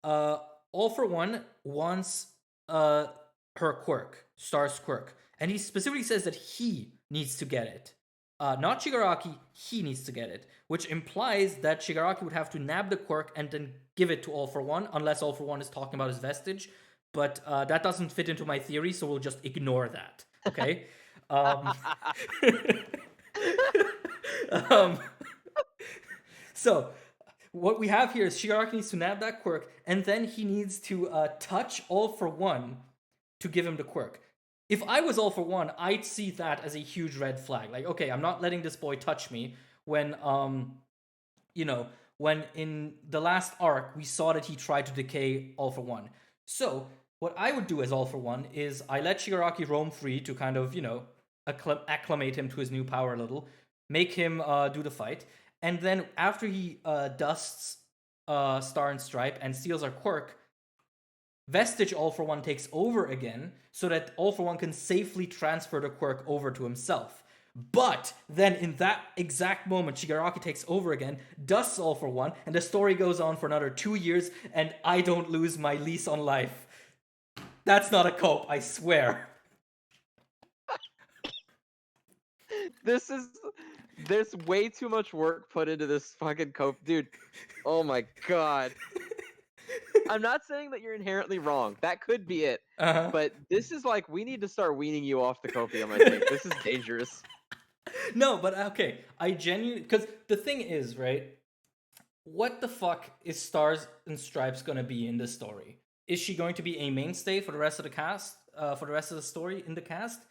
uh, All for One wants her quirk, Star's quirk, and he specifically says that he needs to get it. Not Shigaraki, he needs to get it, which implies that Shigaraki would have to nab the quirk and then give it to All for One, unless All for One is talking about his vestige. But that doesn't fit into my theory, so we'll just ignore that. Okay. Um, um, so what we have here is Shigaraki needs to nab that quirk, and then he needs to touch All for One to give him the quirk. If I was All for One, I'd see that as a huge red flag. Like, okay, I'm not letting this boy touch me. When when in the last arc we saw that he tried to decay All for One. So what I would do as All for One is I let Shigaraki roam free to kind of, acclimate him to his new power a little, make him do the fight, and then after he dusts Star and Stripe and steals our quirk, Vestige All for One takes over again so that All for One can safely transfer the quirk over to himself. But then in that exact moment, Shigaraki takes over again, dusts All for One, and the story goes on for another 2 years, and I don't lose my lease on life. That's not a cope, I swear. There's way too much work put into this fucking cope, dude. Oh my god. I'm not saying that you're inherently wrong. That could be it. Uh-huh. But this is like, we need to start weaning you off the copium, I think. This is dangerous. No, but okay, I genuinely, because the thing is, right? What the fuck is Stars and Stripes gonna be in this story? Is she going to be a mainstay for the rest of the cast? For the rest of the story in the cast?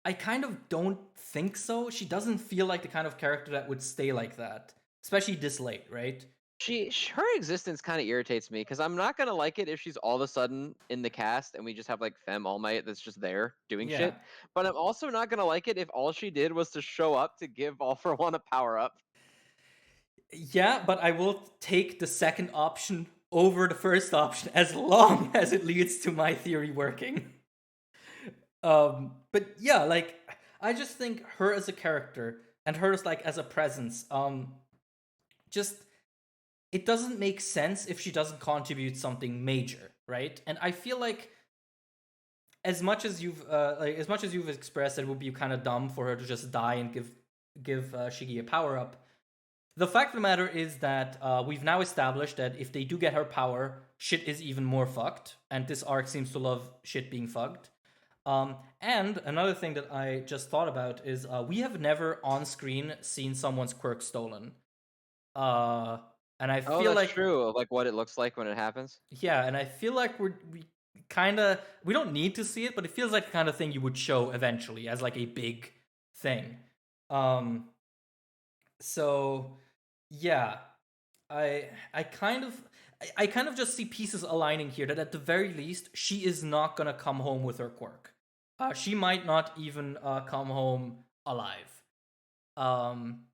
I kind of don't think so. She doesn't feel like the kind of character that would stay like that, especially this late, right? Her existence kind of irritates me because I'm not gonna like it if she's all of a sudden in the cast and we just have like Femme All Might that's just there doing Yeah. shit. But I'm also not gonna like it if all she did was to show up to give All for One a power up. Yeah, but I will take the second option over the first option as long as it leads to my theory working. But yeah, like I just think her as a character and her as a presence, just it doesn't make sense if she doesn't contribute something major, right? And I feel like as much as you've expressed that it would be kind of dumb for her to just die and give Shigi a power up. The fact of the matter is that we've now established that if they do get her power, shit is even more fucked, and this arc seems to love shit being fucked. And another thing that I just thought about is we have never on screen seen someone's quirk stolen. And I Oh, feel that's like true. Like what it looks like when it happens. yeah, and I feel like we kind of we don't need to see it, but it feels like the kind of thing you would show eventually as like a big thing. Um, so yeah, I kind of I kind of just see pieces aligning here that at the very least she is not gonna come home with her quirk. She might not even come home alive. Um,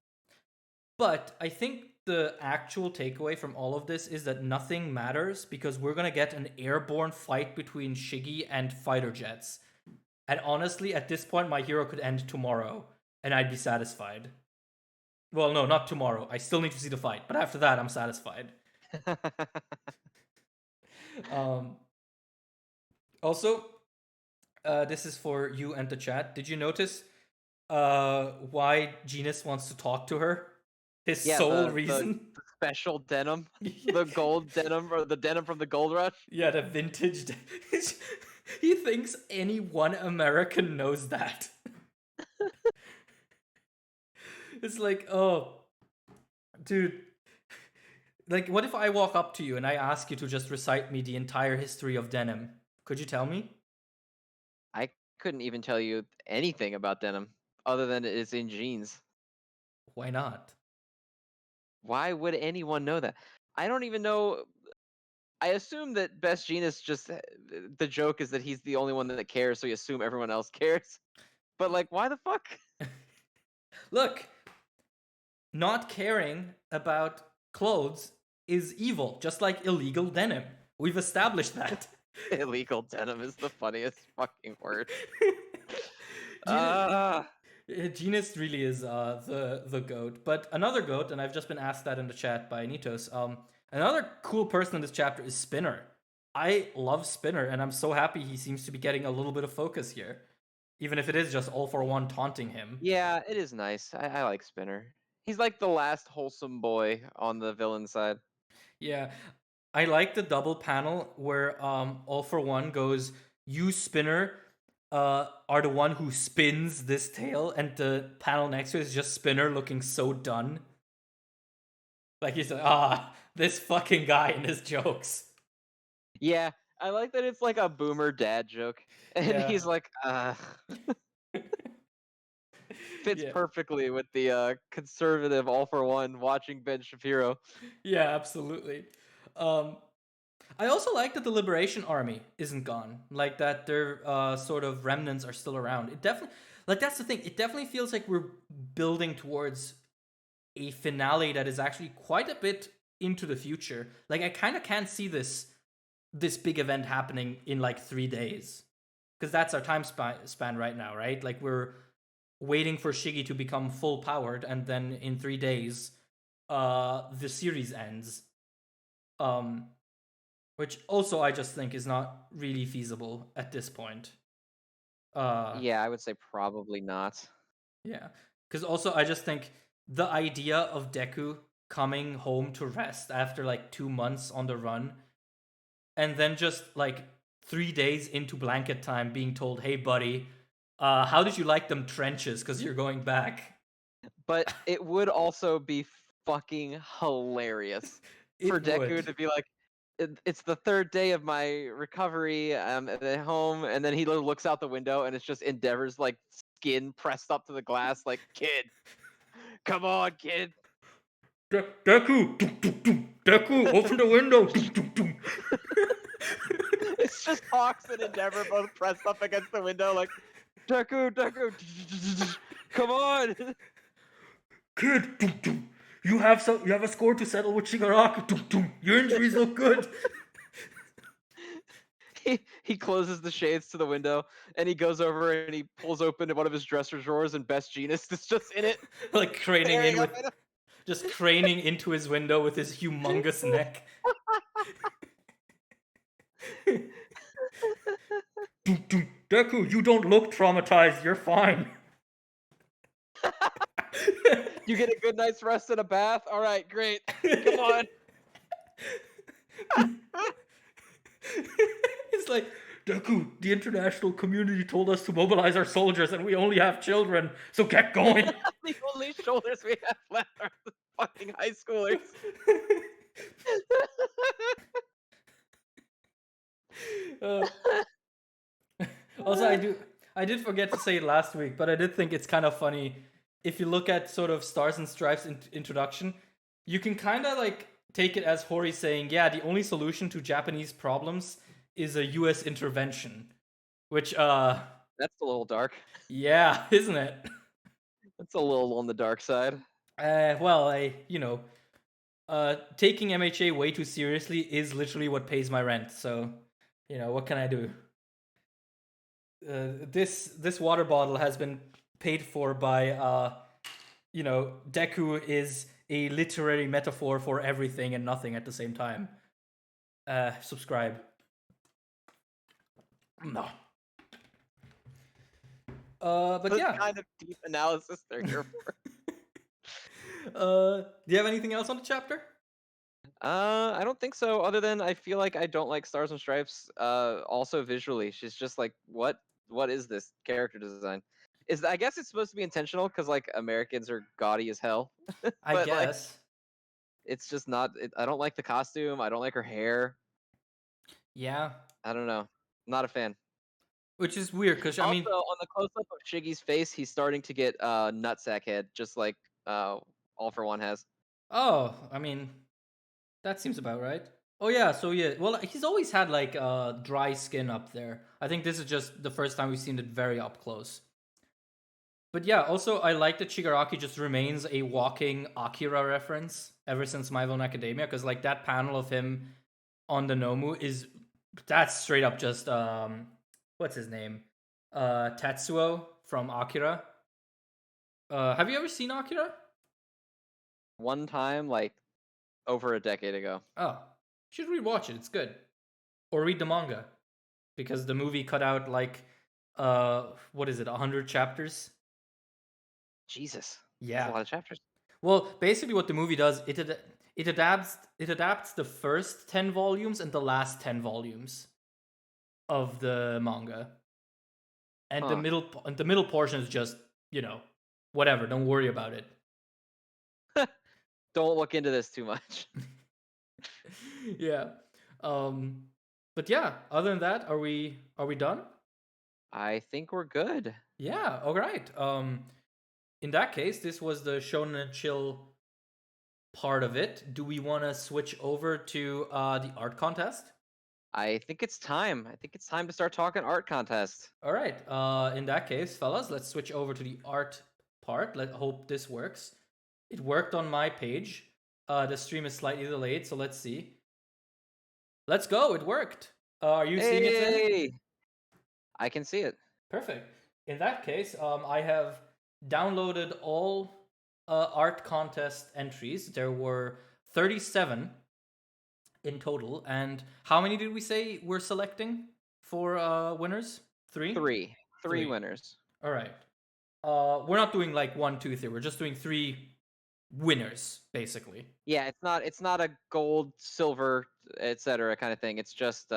but I think the actual takeaway from all of this is that nothing matters because we're gonna get an airborne fight between Shiggy and fighter jets. And honestly, at this point, my hero could end tomorrow, and I'd be satisfied. Well, no, not tomorrow. I still need to see the fight, but after that, I'm satisfied. Um, Also, this is for you and the chat. Did you notice why Genus wants to talk to her? His Yeah, sole the reason? special denim, the gold denim, or the denim from the Gold Rush. Yeah, the vintage. He thinks any one American knows that. It's like, oh, dude. Like, what if I walk up to you and I ask you to just recite me the entire history of denim? Could you tell me? I couldn't even tell you anything about denim other than it is in jeans. Why not? Why would anyone know that? I don't even know. I assume that Best Jeanist just the joke is that he's the only one that cares, so you assume everyone else cares. But like, why the fuck? Look, not caring about clothes is evil, just like illegal denim. We've established that. Illegal denim is the funniest fucking word. Genus, Genus really is the goat. But another goat, and I've just been asked that in the chat by Nitos. Another cool person in this chapter is Spinner. I love Spinner, and I'm so happy he seems to be getting a little bit of focus here, even if it is just All for One taunting him. Yeah, it is nice. I like Spinner. He's like the last wholesome boy on the villain side. Yeah, I like the double panel where All for One goes, "You Spinner are the one who spins this tale," and the panel next to it is just Spinner looking so done. Like he's like, this fucking guy and his jokes. Yeah, I like that it's like a boomer dad joke. And Yeah. he's like, fits Yeah. perfectly with the conservative all for one watching Ben Shapiro. Yeah, absolutely. Um I also like that the Liberation Army isn't gone. Like that their sort of remnants are still around. It definitely like that's the thing. It definitely feels like we're building towards a finale that is actually quite a bit into the future. Like I kind of can't see this big event happening in like 3 days. Cuz that's our time span right now, right? Like we're waiting for Shiggy to become full powered and then in 3 days the series ends. Um which also I just think is not really feasible at this point. Uh, Yeah, I would say probably not. yeah, because also I just think the idea of Deku coming home to rest after like 2 months on the run, and then just like 3 days into blanket time being told, "Hey, buddy, how did you like them trenches? Because you're going back." But it would also be fucking hilarious for It Deku would. to be like, It's the third day of my recovery. At home," and then he looks out the window, and it's just Endeavor's like skin pressed up to the glass, like, "Kid, come on, kid." Deku, Deku, open the window. It's just Hawks and Endeavor both pressed up against the window, like, "Deku, Deku, come on." Kid, you have a score to settle with Shigaraki. Your injuries look good. He closes the shades to the window, and he goes over and he pulls open one of his dresser drawers, and Best Jeanist is just in it, Like craning staring in up with at him. just craning into his window with his humongous neck. Deku, you don't look traumatized. You're fine. You get a good night's rest and a bath. All right, great. Come on. It's like, Deku, the international community told us to mobilize our soldiers and we only have children, so get going. The only shoulders we have left are the fucking high schoolers. Uh, also, I did forget to say it last week, but I did think it's kind of funny. If you look at sort of Stars and Stripes introduction, you can kind of like take it as Hori saying, "Yeah, the only solution to Japanese problems is a U.S. intervention," which, That's a little dark. yeah, isn't it? That's a little on the dark side. Well, taking MHA way too seriously is literally what pays my rent. So, what can I do? This water bottle has been paid for by Deku is a literary metaphor for everything and nothing at the same time. Subscribe. No. But What yeah. kind of deep analysis they're here for? Do you have anything else on the chapter? I don't think so. Other than I feel like I don't like Stars and Stripes. Also visually, she's just like, what? What is this character design? I guess it's supposed to be intentional because like Americans are gaudy as hell, I but like guess. it's just not. I don't like the costume. I don't like her hair. Yeah. I don't know. Not a fan. Which is weird because I Also, mean, on the close up of Shiggy's face, he's starting to get nutsack head, just like All for One has. oh, I mean, that seems about right. Oh yeah, so yeah, well he's always had like dry skin up there. I think this is just the first time we've seen it very up close. But yeah, also I like that Shigaraki just remains a walking Akira reference ever since My Villain Academia, because like that panel of him on the Nomu that's straight up just what's his name? Tetsuo from Akira. Have you ever seen Akira? One time, like over a decade ago. Oh, you should rewatch it. It's good. Or read the manga, because the movie cut out like what is it, 100 chapters? Jesus, that's a Yeah. lot of chapters. Well, basically, what the movie does, it adapts the first 10 volumes and the last 10 volumes of the manga, and Huh. the middle portion is just whatever. Don't worry about it. Don't look into this too much. Yeah. Um. But yeah. Other than that, are we done? I think we're good. Yeah. All right. In that case, this was the Shonen and Chill part of it. Do we want to switch over to the art contest? I think it's time. I think it's time to start talking art contest. All right. In that case, fellas, let's switch over to the art part. Let hope this works. It worked on my page. The stream is slightly delayed, so let's see. Let's go. It worked. Are you seeing it, Zen? Hey, I can see it. Perfect. In that case, I have downloaded all art contest entries. There were 37 in total. And how many did we say we're selecting for winners? Three? Three winners. All right. We're not doing like 1, 2, 3. We're just doing 3 winners, basically. Yeah, it's not a gold, silver, etc. kind of thing. It's just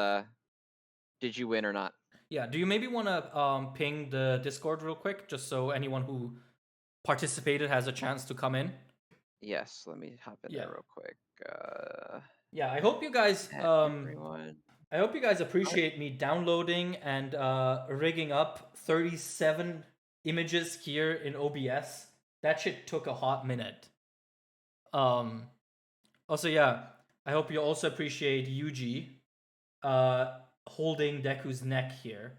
did you win or not? Yeah. Do you maybe want to ping the Discord real quick, just so anyone who participated has a chance to come in? Yes, let me hop in there real quick. Yeah, I hope you guys everyone. I hope you guys appreciate me downloading and rigging up 37 images here in OBS. That shit took a hot minute. Also, yeah, I hope you also appreciate Yuji holding Deku's neck here.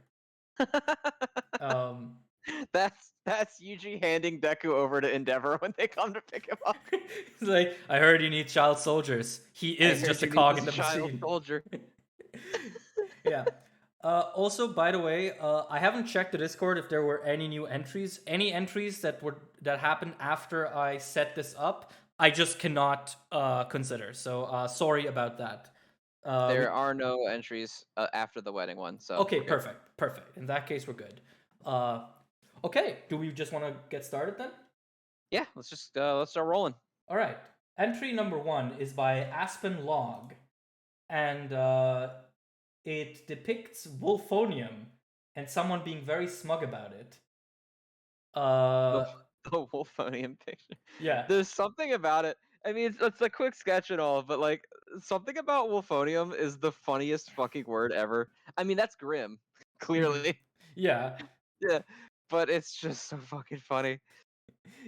That's Yuji handing Deku over to Endeavor when they come to pick him up. It's like, I heard you need child soldiers. He is just a cog in the machine. Soldier. Yeah. Also, by the way, I haven't checked the Discord if there were any new entries. Any entries that happened after I set this up, I just cannot consider. So sorry about that. There are no entries after the wedding one. So okay, perfect. In that case, we're good. Okay, do we just want to get started then? Yeah, let's start rolling. All right. Entry number 1 is by Aspen Log, and it depicts Wolfonium and someone being very smug about it. The Wolfonium picture. Yeah. There's something about it. I mean, it's a quick sketch and all, but like something about Wolfonium is the funniest fucking word ever. I mean, that's grim, clearly. Yeah. Yeah, but it's just so fucking funny.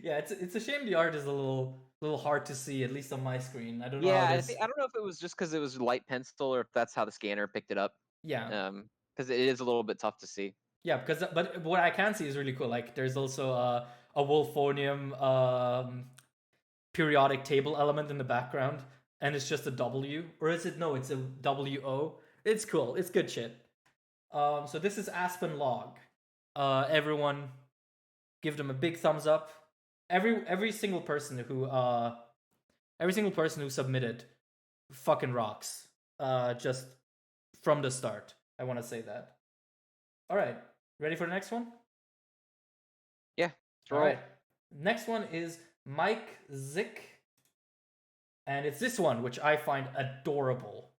Yeah, it's a shame the art is a little hard to see, at least on my screen. I don't know. Yeah, I don't know if it was just because it was light pencil or if that's how the scanner picked it up. Yeah. Because it is a little bit tough to see. Yeah, but what I can see is really cool. Like, there's also a Wolfonium periodic table element in the background, and it's just a W, or is it? No, it's a WO. It's cool. It's good shit. So this is Aspen Log. Everyone, give them a big thumbs up. Every single person who submitted fucking rocks. Just from the start. I want to say that. All right, ready for the next one? Yeah. All right. Next one is Mike Zick, and it's this one which I find adorable.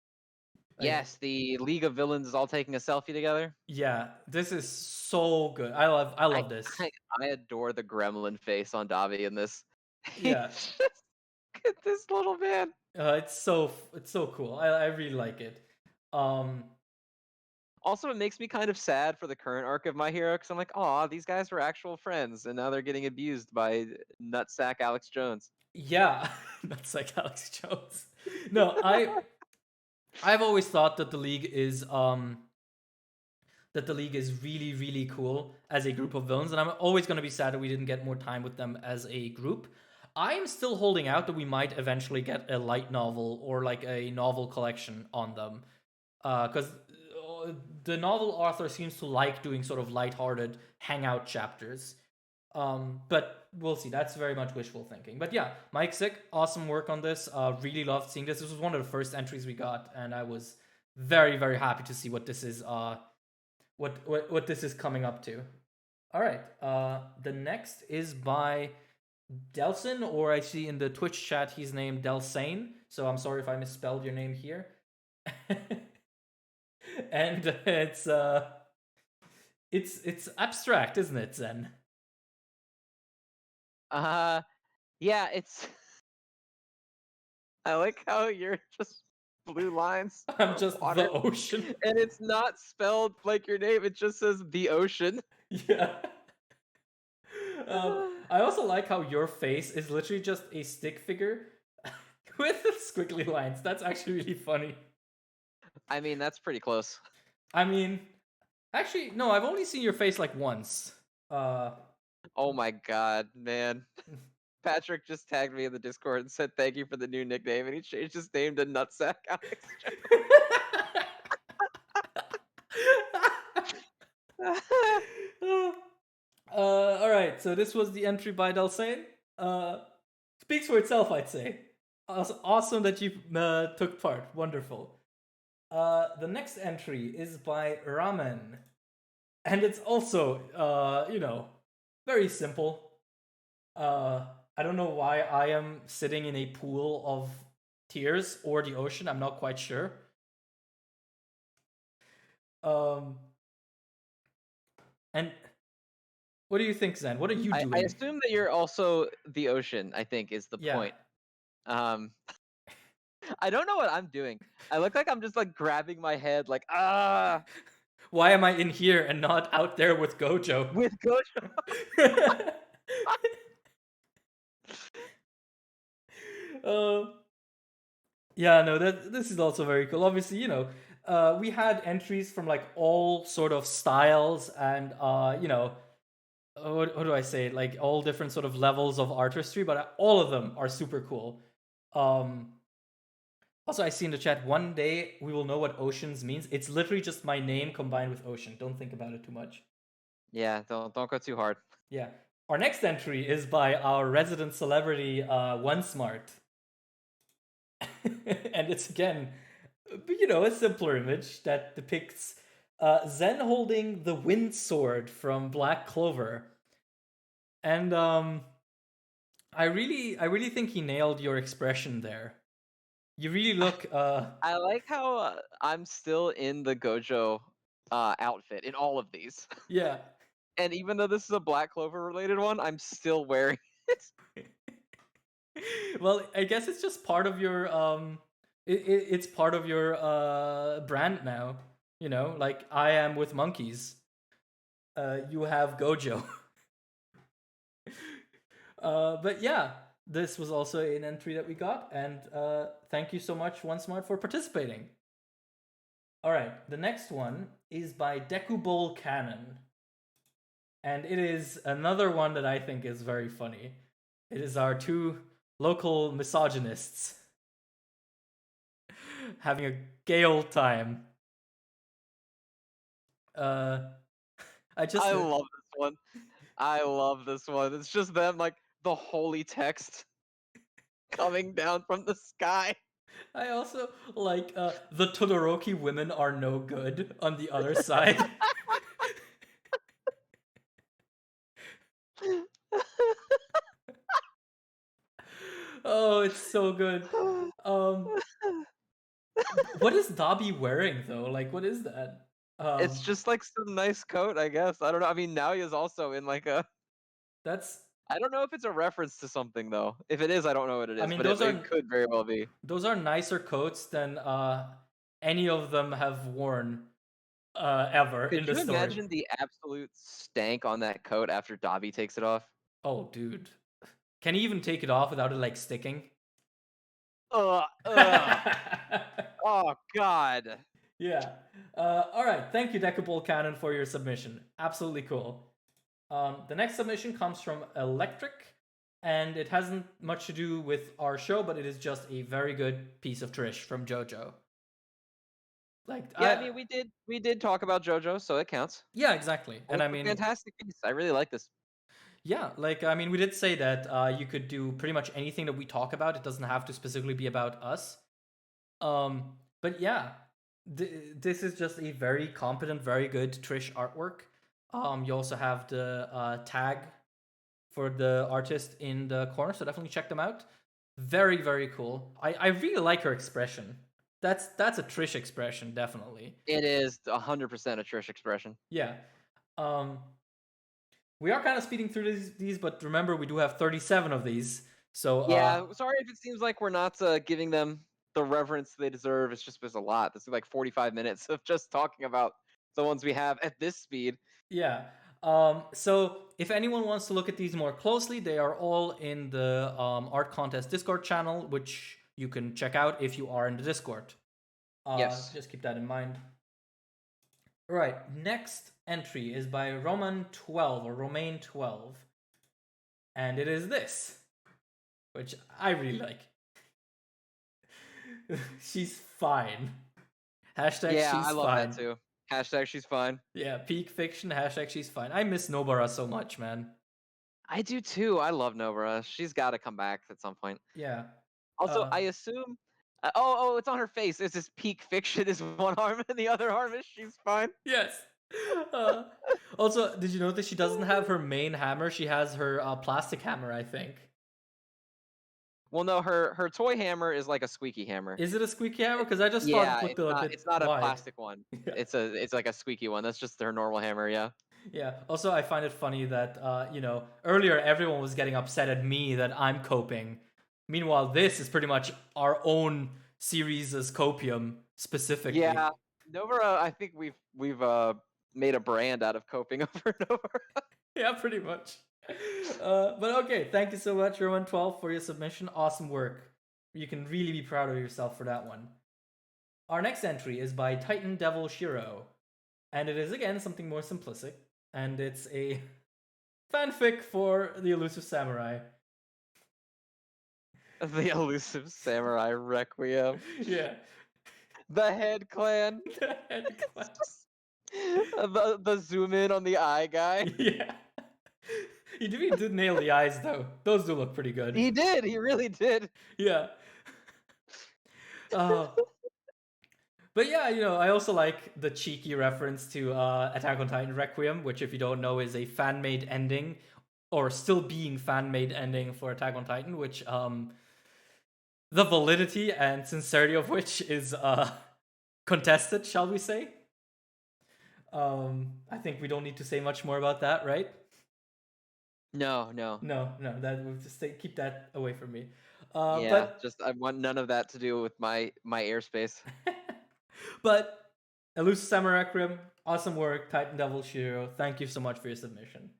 Yes, the League of Villains is all taking a selfie together. Yeah, this is so good. I love this. I adore the gremlin face on Davi in this. Yeah. Look at this little man. It's so cool. I really like it. Also, it makes me kind of sad for the current arc of My Hero because I'm like, oh, these guys were actual friends, and now they're getting abused by nutsack Alex Jones. Yeah, nutsack Alex Jones. No, I've always thought that the league is really, really cool as a group of villains, and I'm always going to be sad that we didn't get more time with them as a group. I'm still holding out that we might eventually get a light novel or like a novel collection on them, because the novel author seems to like doing sort of lighthearted hangout chapters. But we'll see. That's very much wishful thinking. But yeah, Mike Sick, awesome work on this. Really loved seeing this. This was one of the first entries we got, and I was very, very happy to see what this is. What this is coming up to. All right. The next is by Delson, or I see in the Twitch chat he's named Delsane. So I'm sorry if I misspelled your name here. And it's abstract, isn't it, Zen? Yeah, it's. I like how you're just blue lines. I'm just water. the ocean, and it's not spelled like your name. It just says the ocean. Yeah. I also like how your face is literally just a stick figure with squiggly lines. That's actually really funny. I mean, that's pretty close. I mean, actually, no, I've only seen your face like once. Oh my god, man. Patrick just tagged me in the Discord and said thank you for the new nickname, and he changed his name to Nutsack Alex Jones. All right, so this was the entry by Dalsane. Speaks for itself, I'd say. Awesome that you took part. Wonderful. The next entry is by Ramen, and it's also, very simple. I don't know why I am sitting in a pool of tears or the ocean. I'm not quite sure. And what do you think, Zen? What are you doing? I assume that you're also the ocean, I think, is the Yeah. point. I don't know what I'm doing. I look like I'm just like grabbing my head, like Why am I in here and not out there with Gojo? with Gojo. Yeah, no, this is also very cool. Obviously, we had entries from like all sort of styles and what do I say? Like all different sort of levels of artistry, but all of them are super cool. Also, I see in the chat, one day we will know what Oceans means. It's literally just my name combined with ocean. Don't think about it too much. Yeah, don't go too hard. Yeah. Our next entry is by our resident celebrity, One Smart. And it's again, a simpler image that depicts Zen holding the wind sword from Black Clover. And I really think he nailed your expression there. You really look I like how I'm still in the Gojo outfit in all of these. Yeah. And even though this is a Black Clover related one, I'm still wearing it. Well, I guess it's just part of your it's part of your brand now. Like I am with monkeys. You have Gojo. But yeah, this was also an entry that we got, and thank you so much, One Smart, for participating. All right, the next one is by Dekubol Cannon, and it is another one that I think is very funny. It is our two local misogynists having a gay old time. I love this one. I love this one. It's just them, like the holy text coming down from the sky. I also like the Todoroki women are no good on the other side. Oh, it's so good. What is Dabi wearing though? Like, what is that? It's just like some nice coat, I guess. I don't know. I mean, now he is also in like a. That's. I don't know if it's a reference to something though. If it is, I don't know what it I is, mean, but it could very well be. Those are nicer coats than any of them have worn ever in Could the you story. imagine the absolute stank on that coat after Dabi takes it off? Oh, dude. Can he even take it off without it like sticking? Oh God. Yeah. All right. Thank you, Decapole Cannon, for your submission. Absolutely cool. The next submission comes from Electric, and it hasn't much to do with our show, but it is just a very good piece of Trish from JoJo. Like, yeah, I mean, we did talk about JoJo, so it counts. Yeah, exactly. And I It's a mean, fantastic piece. I really like this. Yeah, like I mean, we did say that you could do pretty much anything that we talk about. It doesn't have to specifically be about us. But yeah, this is just a very competent, very good Trish artwork. You also have the tag for the artist in the corner, so definitely check them out. Very, very cool. I really like her expression. That's a Trish expression, definitely. It is 100% a Trish expression. Yeah. We are kind of speeding through these, but remember we do have 37 of these. So yeah, sorry if it seems like we're not giving them the reverence they deserve. It's just there's a lot. This is like 45 minutes of just talking about the ones we have at this speed. Yeah. So if anyone wants to look at these more closely, they are all in the Art Contest Discord channel, which you can check out if you are in the Discord. Yes. Just keep that in mind. All right, next entry is by Romain 12, and it is this, which I really like. She's fine. Hashtag Yeah, I she's love that fine. too. Hashtag she's fine. Yeah, peak fiction. Hashtag she's fine. I miss Nobara so much, man. I do too. I love Nobara. She's got to come back at some point. Yeah. Also, I assume. Oh, it's on her face. Is this peak fiction? Is one arm and the other arm is she's fine? Yes. Uh, also, did you notice she doesn't have her main hammer? She has her plastic hammer, I think. Well, no, her toy hammer is like a squeaky hammer. Is it a squeaky hammer? Because I just thought Yeah, it looked a it's bit not a wide. plastic one. Yeah. It's like a squeaky one. That's just her normal hammer. Yeah. Yeah. Also, I find it funny that earlier everyone was getting upset at me that I'm coping. Meanwhile, this is pretty much our own series as copium specifically. Yeah, Nobara. I think we've made a brand out of coping over Nobara. Yeah, pretty much. But okay, thank you so much, Roman12, for your submission. Awesome work. You can really be proud of yourself for that one. Our next entry is by Titan Devil Shiro, and it is again something more simplistic, and it's a fanfic for the Elusive Samurai. The Elusive Samurai Requiem. Yeah. The Head Clan. The head clan. The zoom in on the eye guy. Yeah. He did nail the eyes though. Those do look pretty good. He did. He really did. Yeah. But yeah, I also like the cheeky reference to Attack on Titan Requiem, which, if you don't know, is a fan-made ending, or still being fan-made ending for Attack on Titan, which the validity and sincerity of which is contested, shall we say? I think we don't need to say much more about that, right? No. That we'll just keep that away from me. Yeah, But just I want none of that to do with my airspace. but Elusive Samurai Requiem, awesome work, Titan Devil Shiro. Thank you so much for your submission.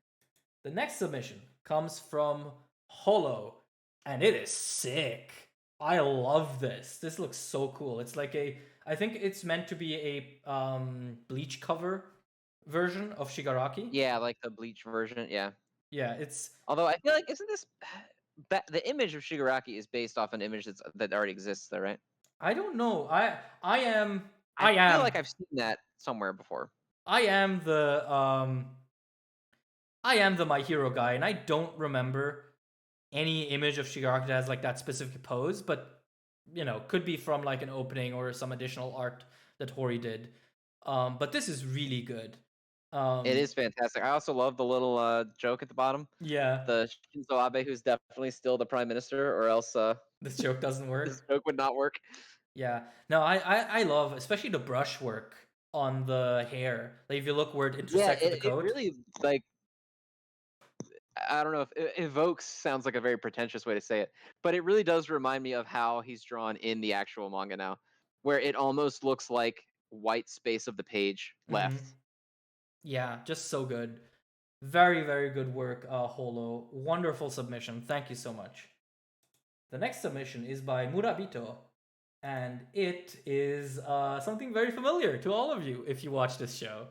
The next submission comes from Holo, and it is sick. I love this. This looks so cool. It's like I think it's meant to be a Bleach cover version of Shigaraki. Yeah, like the Bleach version. Yeah. Yeah, it's. Although I feel like isn't this the image of Shigaraki is based off an image that already exists, though, right? I don't know. I am. I feel like I've seen that somewhere before. I am the My Hero guy, and I don't remember any image of Shigaraki that has like that specific pose, but could be from like an opening or some additional art that Hori did. But this is really good. It is fantastic. I also love the little joke at the bottom. Yeah. The Shinzo Abe, who's definitely still the prime minister, or else this joke doesn't work. This joke would not work. Yeah. No, I love especially the brushwork on the hair. Like if you look where it intersects with the coat. It really like. I don't know if evokes sounds like a very pretentious way to say it, but it really does remind me of how he's drawn in the actual manga now, where it almost looks like white space of the page left. Mm-hmm. Yeah, just so good. Very, very good work, Holo. Wonderful submission. Thank you so much. The next submission is by Murabito, and it is something very familiar to all of you if you watch this show.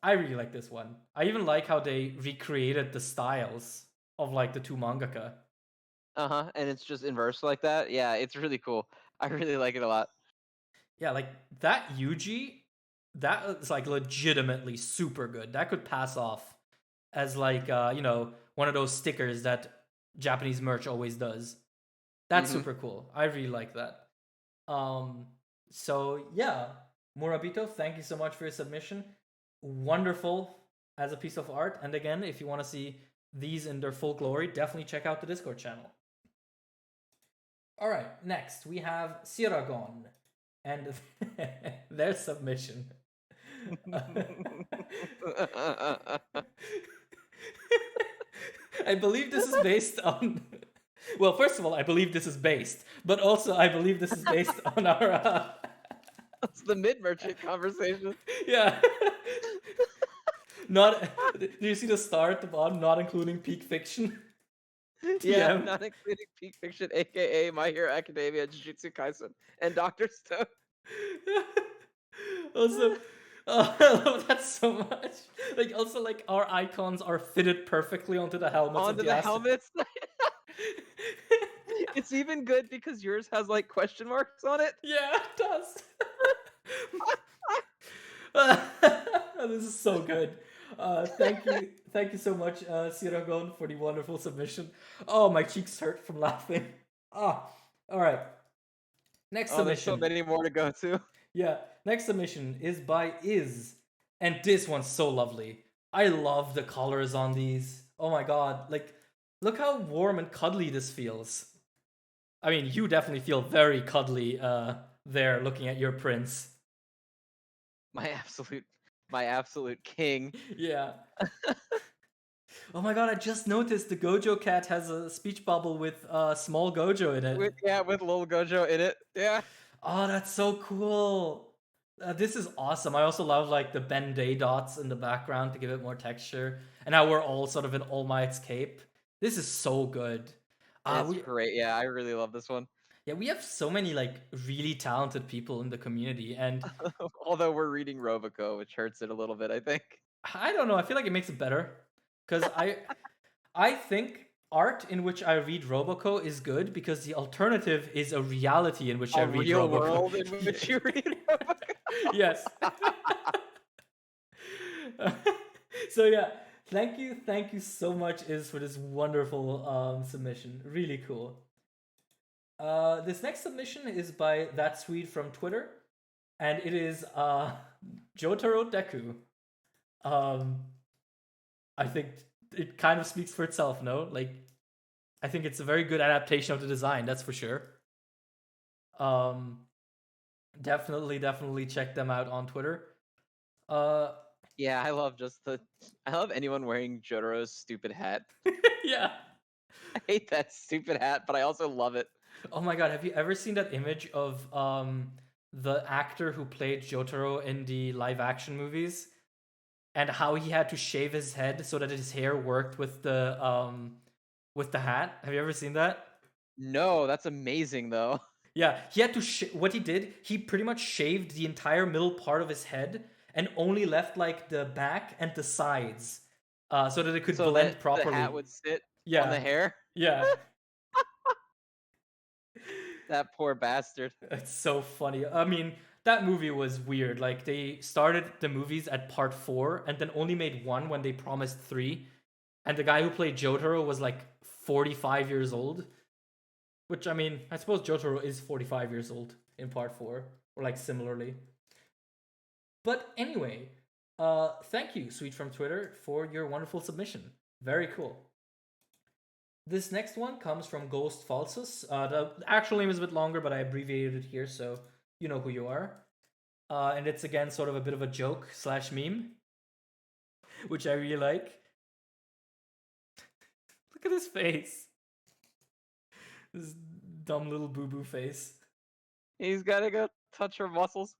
I really like this one. I even like how they recreated the styles of like the two mangaka. And it's just inverse like that. Yeah, it's really cool. I really like it a lot. Yeah, like that Yuji, that is like legitimately super good. That could pass off as like one of those stickers that Japanese merch always does. That's super cool. I really like that. So yeah, Murabito, thank you so much for your submission. Wonderful as a piece of art. And again, if you want to see these in their full glory, definitely check out the Discord channel. All right, next we have Siragon and their submission. I believe this is based on. Well, first of all, I believe this is based, but also I believe this is based on our. That's the mid-merchant conversation. Yeah. Not. Do you see the star at the bottom? Not including peak fiction. Yeah, TM. not including Peak Fiction, aka My Hero Academia, Jujutsu Kaisen, and Doctor Stone. Also, I love that so much. Like, also, like, our icons are fitted perfectly onto the helmets of Onto the the Astro. helmets. It's even good because yours has like question marks on it. Yeah, it does. This is so good. Thank you so much, Siragon, for the wonderful submission. Oh, my cheeks hurt from laughing. Ah, all right. Next Oh, there's so submission. many more to go to. Yeah, next submission is by and this one's so lovely. I love the colors on these. Oh my god, like, look how warm and cuddly this feels. I mean, you definitely feel very cuddly there looking at your prince. My absolute king. Yeah. Oh my god, I just noticed the Gojo cat has a speech bubble with small Gojo in it. With little Gojo in it. Yeah. Oh, that's so cool. This is awesome. I also love like the Ben Day dots in the background to give it more texture. And now we're all sort of in All Might's cape. This is so good. It's We great. Yeah, I really love this one. Yeah, we have so many like really talented people in the community, and Although we're reading Roboco, which hurts it a little bit, I think. I don't know. I feel like it makes it better because I think art in which I read Roboco is good because the alternative is a reality in which I A read real Roboco. world in which you read Roboco. Yes. So yeah, thank you so much, Is, for this wonderful submission. Really cool. This next submission is by That Swede from Twitter, and it is Jotaro Deku. I think it kind of speaks for itself, no? Like, I think it's a very good adaptation of the design, that's for sure. Definitely check them out on Twitter. Yeah, I love anyone wearing Jotaro's stupid hat. Yeah. I hate that stupid hat, but I also love it. Oh my god, have you ever seen that image of the actor who played Jotaro in the live action movies? And how he had to shave his head so that his hair worked with the hat. Have you ever seen that? No, that's amazing though. Yeah, he had to. What he did, he pretty much shaved the entire middle part of his head and only left like the back and the sides, so that it could So blend that properly. the hat would sit Yeah, on the hair. yeah. That poor bastard. It's so funny. I mean, that movie was weird. Like, they started the movies at part 4 and then only made one when they promised 3. And the guy who played Jotaro was like 45 years old. Which, I mean, I suppose Jotaro is 45 years old in part 4, or like similarly. But anyway, thank you, Sweet from Twitter, for your wonderful submission. Very cool. This next one comes from Ghost Falsus. The actual name is a bit longer, but I abbreviated it here, so you know who you are. And it's again sort of a bit of a joke / meme, which I really like. Look at his face. This dumb little boo-boo face. He's gotta go touch her muscles.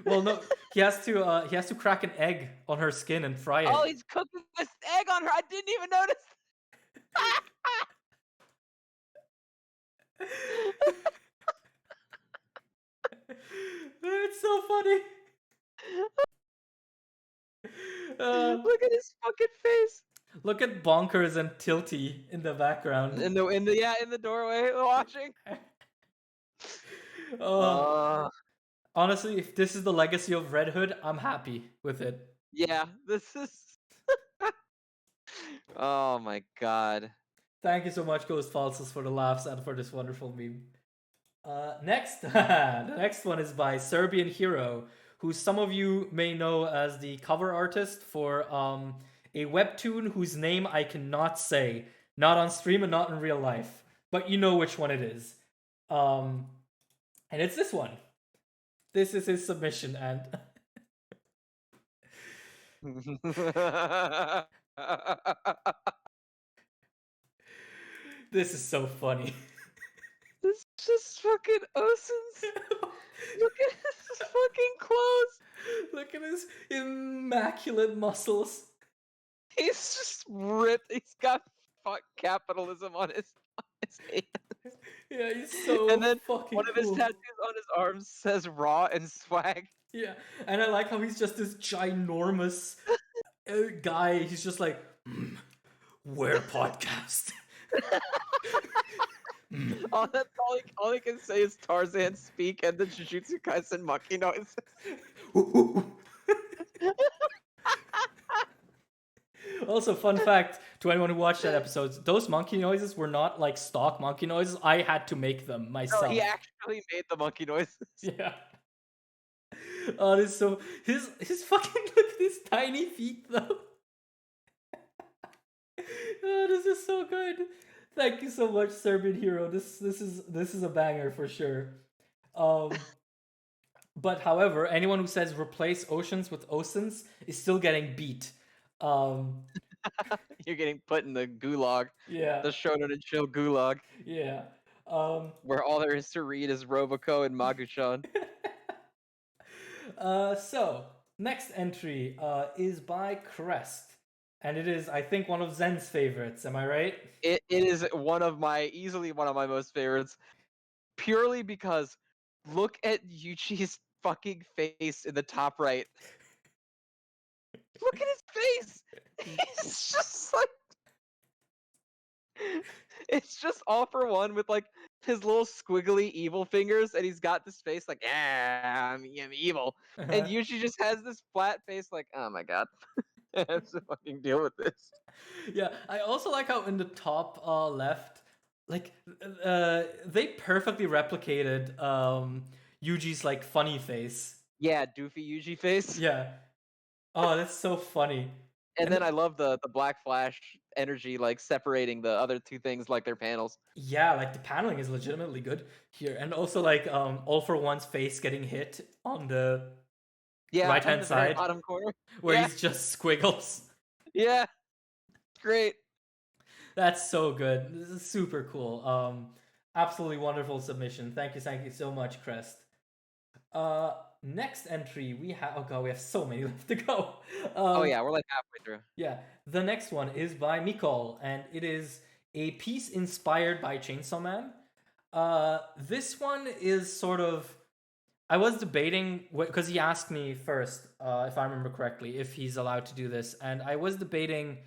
Well, no, he has to crack an egg on her skin and fry it. Oh, he's cooking this egg on her. I didn't even notice. It's so funny. Look at his fucking face. Look at Bonkers and Tilty in the background. In the doorway watching. Honestly, if this is the legacy of Red Hood, I'm happy with it. Yeah, this is. Oh my god. Thank you so much, Ghost Falsus, for the laughs and for this wonderful meme. Next, the next one is by Serbian Hero, who some of you may know as the cover artist for a webtoon whose name I cannot say, not on stream and not in real life, but you know which one it is. And it's this one. This is his submission, and this is so funny. This is just fucking Oceaniz. Look at his fucking clothes. Look at his immaculate muscles. He's just ripped. He's got fuck capitalism on his hand. Yeah, he's so And then one fucking of his cool. tattoos on his arms says raw and swag. Yeah, and I like how he's just this ginormous guy. He's just like, we're podcast. All he can say is Tarzan speak and the Jujutsu Kaisen monkey noises. Also, fun fact to anyone who watched that episode, those monkey noises were not like stock monkey noises. I had to make them No, myself. he actually made the monkey noises. Yeah. Oh, this is so his fucking look at his tiny feet though. Oh, this is so good. Thank you so much, Serbian Hero. This is a banger for sure. But however, anyone who says replace oceans with oceans is still getting beat. You're getting put in the gulag. Yeah. The Shonen and Chill gulag. Yeah. Where all there is to read is Roboco and Maguchan. So next entry is by Crest. And it is, I think, one of Zen's favorites. Am I right? It is easily one of my most favorites. Purely because look at Yuchi's fucking face in the top right. Look at his face! He's just like... It's just all for one with like his little squiggly evil fingers, and he's got this face like, yeah, I'm evil. And Yuchi just has this flat face like, oh my god. I have to fucking deal with this. Yeah, I also like how in the top left, like they perfectly replicated Yuji's like funny face. Yeah, doofy Yuji face. Yeah. Oh, that's so funny. And then I love the Black Flash energy, like separating the other two things like their panels. Yeah, like the paneling is legitimately good here, and also like All for One's face getting hit on the right hand side, bottom corner, where he's just squiggles. Yeah, great. That's so good. This is super cool. Absolutely wonderful submission. Thank you so much, Crest. Next entry we have. Oh god, we have so many left to go. Oh yeah, we're like halfway through. Yeah, the next one is by Mikol, and it is a piece inspired by Chainsaw Man. This one is sort of. I was debating because he asked me first, if I remember correctly, if he's allowed to do this, and I was debating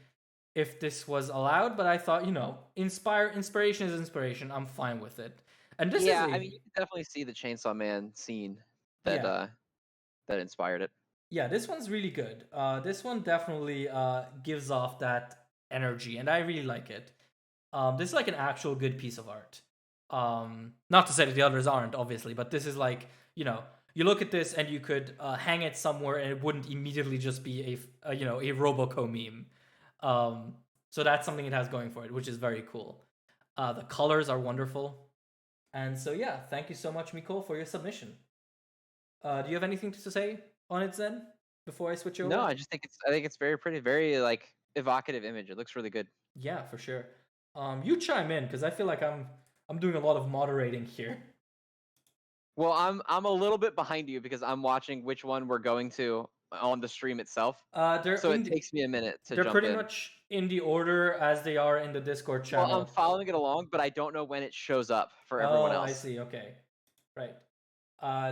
if this was allowed, but I thought, inspiration is inspiration. I'm fine with it. And this I mean, you can definitely see the Chainsaw Man scene that that inspired it. Yeah, this one's really good. This one definitely gives off that energy, and I really like it. This is like an actual good piece of art. Not to say that the others aren't, obviously, but this is like, you look at this and you could hang it somewhere, and it wouldn't immediately just be a Roboco meme. So that's something it has going for it, which is very cool. The colors are wonderful, and so yeah, thank you so much, Mikol, for your submission. Do you have anything to say on it, Zen, before I switch over? No, I think it's very pretty, very like evocative image. It looks really good. Yeah, for sure. You chime in because I feel like I'm doing a lot of moderating here. Well, I'm a little bit behind you because I'm watching which one we're going to on the stream itself. So it takes me a minute to jump in. They're pretty much in the order as they are in the Discord channel. Well, I'm following it along, but I don't know when it shows up for everyone else. I see. Okay. Right.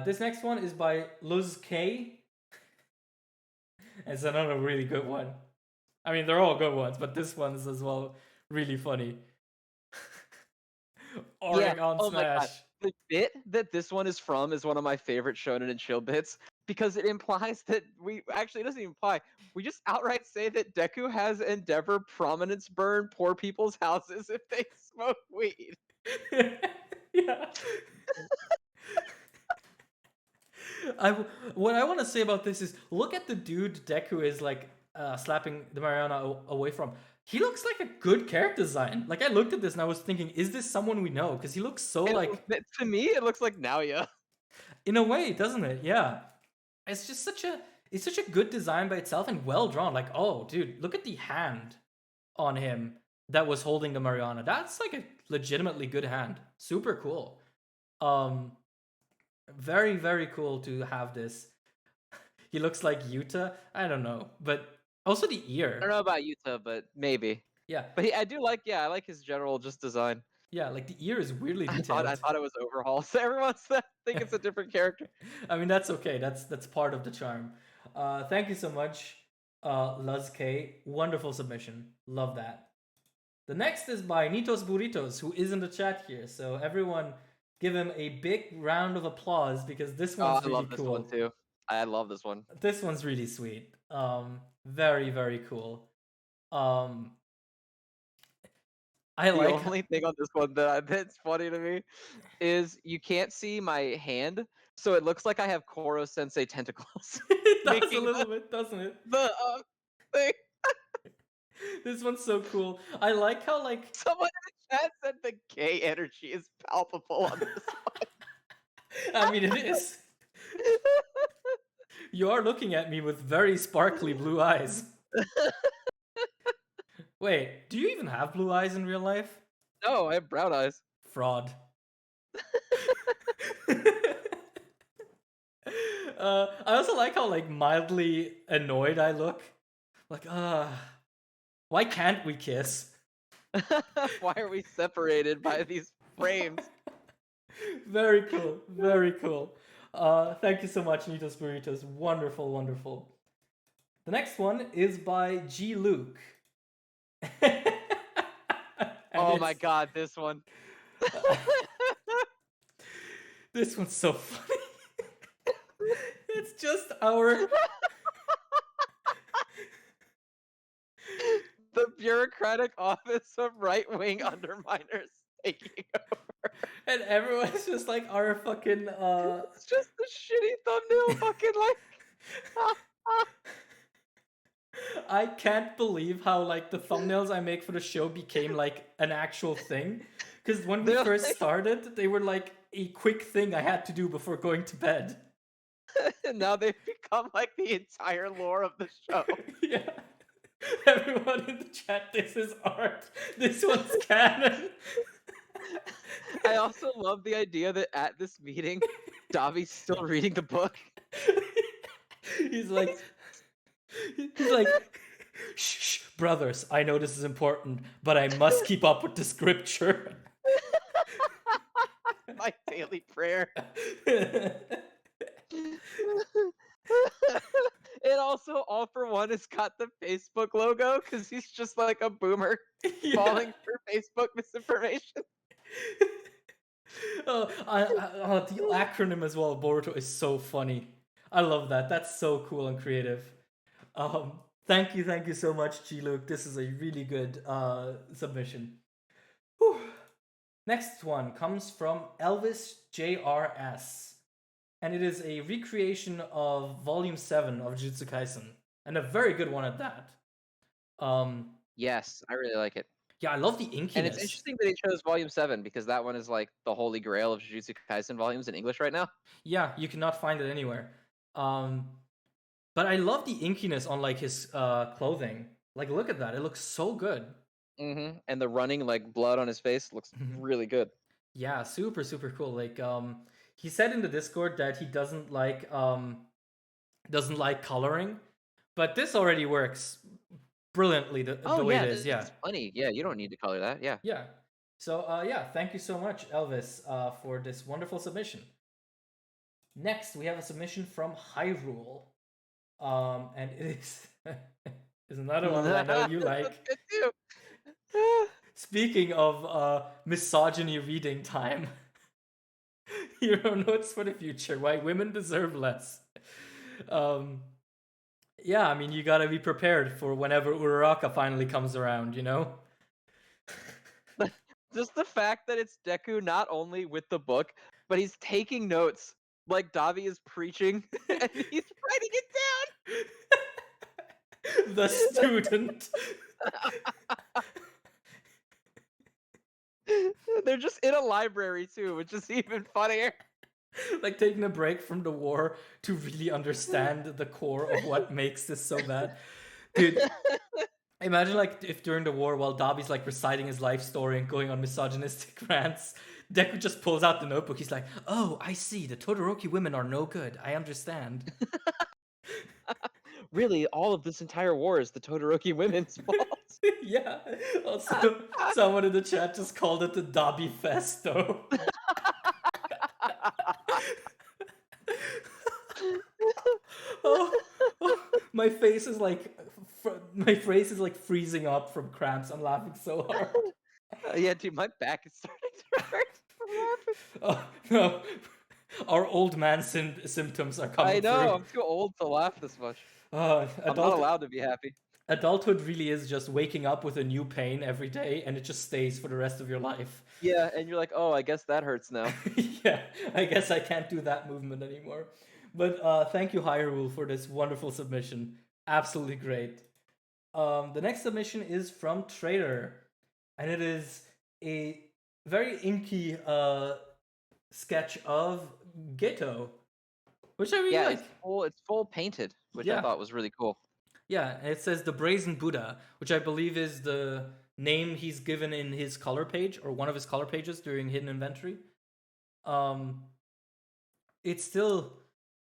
This next one is by Luz K. It's another really good one. I mean, they're all good ones, but this one's as well really funny. Oregon Smash. My God. The bit that this one is from is one of my favorite Shonen and Chill bits because it implies that it doesn't even imply. We just outright say that Deku has Endeavor prominence burn poor people's houses if they smoke weed. Yeah. What I want to say about this is look at the dude Deku is like slapping the Mariana away from. He looks like a good character design. Like I looked at this and I was thinking, is this someone we know? Because he looks so to me it looks like Naoya. In a way, doesn't it? Yeah. It's just such a good design by itself and well drawn. Like, oh dude, look at the hand on him that was holding the Mariana. That's like a legitimately good hand. Super cool. Very, very cool to have this. He looks like Yuta. I don't know, but also the ear. I don't know about Yuta, but maybe. Yeah, But I do like, I like his general just design. yeah, like the ear is weirdly I detailed. thought it was overhaul. So everyone's think it's a different character. I mean, that's okay. That's part of the charm. Thank you so much, Luz K. Wonderful submission. Love that. The next is by Nitos Burritos, who is in the chat here. So everyone, give him a big round of applause because this Oh, one's I really love this one cool. too. I love this one. This one's really sweet. Very very cool. Um, I The like. only thing on this one that's funny to me is you can't see my hand, so it looks like I have Koro Sensei tentacles It does a making little bit, doesn't it? the thing. This one's so cool. I like how like Someone in the chat said the gay energy is palpable on this I mean it is. one. You are looking at me with very sparkly blue eyes. Wait, do you even have blue eyes in real life? No, I have brown eyes. Fraud. I also like how like mildly annoyed I look. Like, why can't we kiss? Why are we separated by these frames? Very cool, very cool. Thank you so much, Nitos Burritos. Wonderful, wonderful. The next one is by G. Luke. Oh my god, this one. This one's so funny. It's just our the bureaucratic office of right-wing underminers taking over. and everyone's just like our fucking It's just a shitty thumbnail fucking like I can't believe how like the thumbnails I make for the show became like an actual thing. Because when we They're first like- started, they were like a quick thing I had to do before going to bed. and now they've become like the entire lore of the show. Yeah. Everyone in the chat, this is art. This one's canon. I also love the idea that at this meeting, Davi's still reading the book. He's like, shh, brothers, I know this is important, but I must keep up with the scripture. My daily prayer. And also, All for One has got the Facebook logo because he's just like a boomer Yeah. falling for Facebook misinformation. The acronym as well, Boruto, is so funny. I love that. That's so cool and creative. Thank you so much, G Luke. This is a really good submission. Whew. Next one comes from Elvis JRS, and it is a recreation of Volume 7 of Jujutsu Kaisen, and a very good one at that. Yes, I really like it. Yeah, I love the inkiness. And it's interesting that he chose Volume 7 because that one is like the holy grail of Jujutsu Kaisen volumes in English right now. Yeah, you cannot find it anywhere. But I love the inkiness on like his clothing. Like, look at that; it looks so good. Mm-hmm. And the running like blood on his face looks really good. Yeah, super cool. Like, he said in the Discord that he doesn't like coloring, but this already works brilliantly the way it is. Yeah, it's funny. Yeah, you don't need to color that. Yeah. yeah. So yeah, thank you so much, Elvis, for this wonderful submission. Next, we have a submission from Hyrule, and it is another one that I know you like. Good too. Speaking of misogyny reading time, hero notes for the future: why women deserve less. Yeah, I mean, you gotta be prepared for whenever Uraraka finally comes around, you know? Just the fact that it's Deku not only with the book, but he's taking notes like Davi is preaching and he's writing it down. The student. They're just in a library too, which is even funnier. Like taking a break from the war to really understand the core of what makes this so bad. Dude, imagine like if during the war, while Dabi's like reciting his life story and going on misogynistic rants, Deku just pulls out the notebook. He's like, "Oh, I see. The Todoroki women are no good. I understand." really, all of this entire war is the Todoroki women's fault. Yeah. Also, someone in the chat just called it the Dobby Festo. Oh, oh, my face is like my face is like freezing up from cramps. I'm laughing so hard. Yeah, dude, my back is starting to hurt from laughing. Oh no, our old man symptoms are I coming know, through. I'm too old to laugh this much. Uh, I'm not adult allowed to be happy. adulthood really is just waking up with a new pain every day, and it just stays for the rest of your life. Yeah, and you're like, oh, I guess that hurts now. Yeah, I guess I can't do that movement anymore. But thank you, Hyrule, for this wonderful submission. Absolutely great. The next submission is from Trader, and it is a very inky sketch of Geto, which I really Yeah, like. it's full painted, which I Yeah, thought was really cool. yeah, and it says the Brazen Buddha, which I believe is the name he's given in his color page or one of his color pages during Hidden Inventory. Um, it's still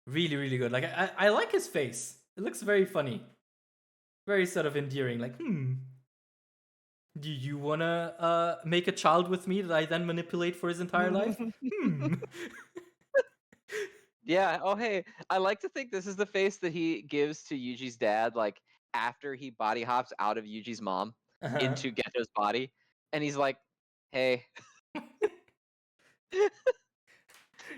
really, really good. Like I like his face. It looks very funny, very sort of endearing. Like, do you wanna make a child with me that I then manipulate for his entire life? Hmm. Yeah, oh hey, I like to think this is the face that he gives to Yuji's dad, like after he body hops out of Yuji's mom Uh-huh. into Geto's body, and he's like, "Hey," and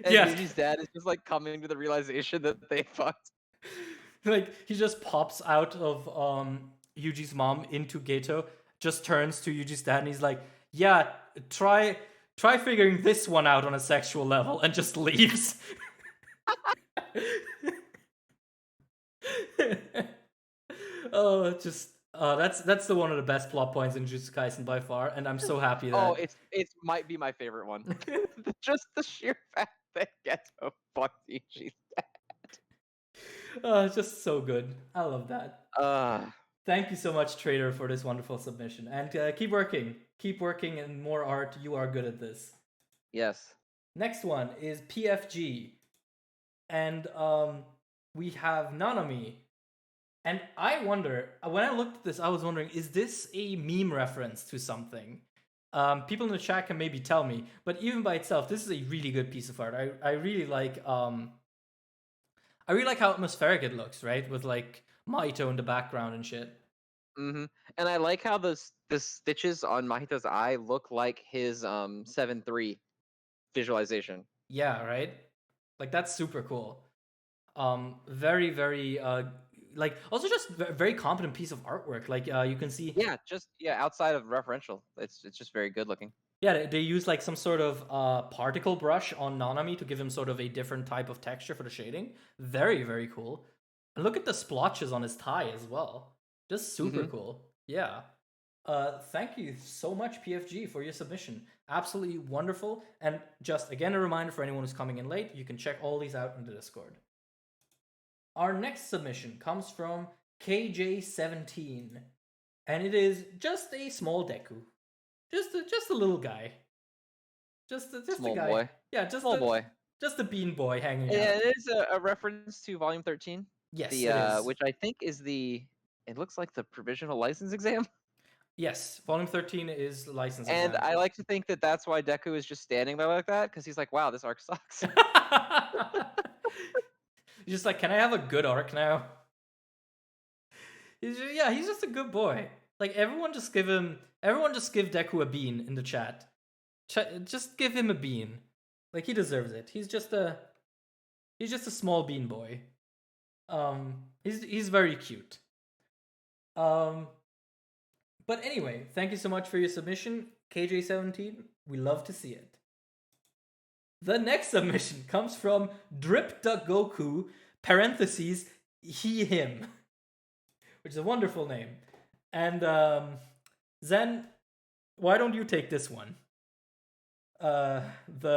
Yes. Yuji's dad is just like coming to the realization that they fucked. Like he just pops out of Yuji's mom into Geto, just turns to Yuji's dad and he's like, "Yeah, try figuring this one out on a sexual level," and just leaves. Oh, just that's the one of the best plot points in Jujutsu Kaisen by far, and I'm so happy Oh, that it's might be my favorite one. Just the sheer fact that Geto fucked Yuji's dad. it's just so good. I love that. Uh, Thank you so much, Trader, for this wonderful submission, and keep working, and more art. You are good at this. yes. Next one is PFG, and we have Nanami. And I wonder, when I looked at this, I was wondering, is this a meme reference to something? People in the chat can maybe tell me, but even by itself, this is a really good piece of art. I really like I really like how atmospheric it looks, right? With like Mahito in the background and shit. Mm-hmm. And I like how the stitches on Mahito's eye look like his 7-3 visualization. Yeah, right? Like that's super cool. Very, very like also just very competent piece of artwork. Like you can see Yeah, just outside of referential, it's just very good looking. yeah, they use like some sort of particle brush on Nanami to give him sort of a different type of texture for the shading. Very, very cool. And look at the splotches on his tie as well. Just super Mm-hmm. cool. Yeah. Thank you so much, PFG, for your submission. Absolutely wonderful. And just again, a reminder for anyone who's coming in late, you can check all these out in the Discord. Our next submission comes from KJ17, and it is just a small Deku. Just a little guy. Just a Small guy. boy. Yeah, Small boy. just a bean boy hanging Yeah, out. it is a reference to Volume 13. Yes, The it is. which I think is it looks like the provisional license exam. Yes, volume 13 is license And exam. I like to think that that's why Deku is just standing there like that, because he's like, wow, this arc sucks. He's just like, can I have a good arc now? He's just a good boy. Like everyone just give Deku a bean in the chat. Just give him a bean. Like he deserves it. He's just a small bean boy. He's very cute. But anyway, thank you so much for your submission, KJ17. We love to see it. The next submission comes from Drip Duck Goku, parentheses, he, him, which is a wonderful name. And Zen, why don't you take this one? The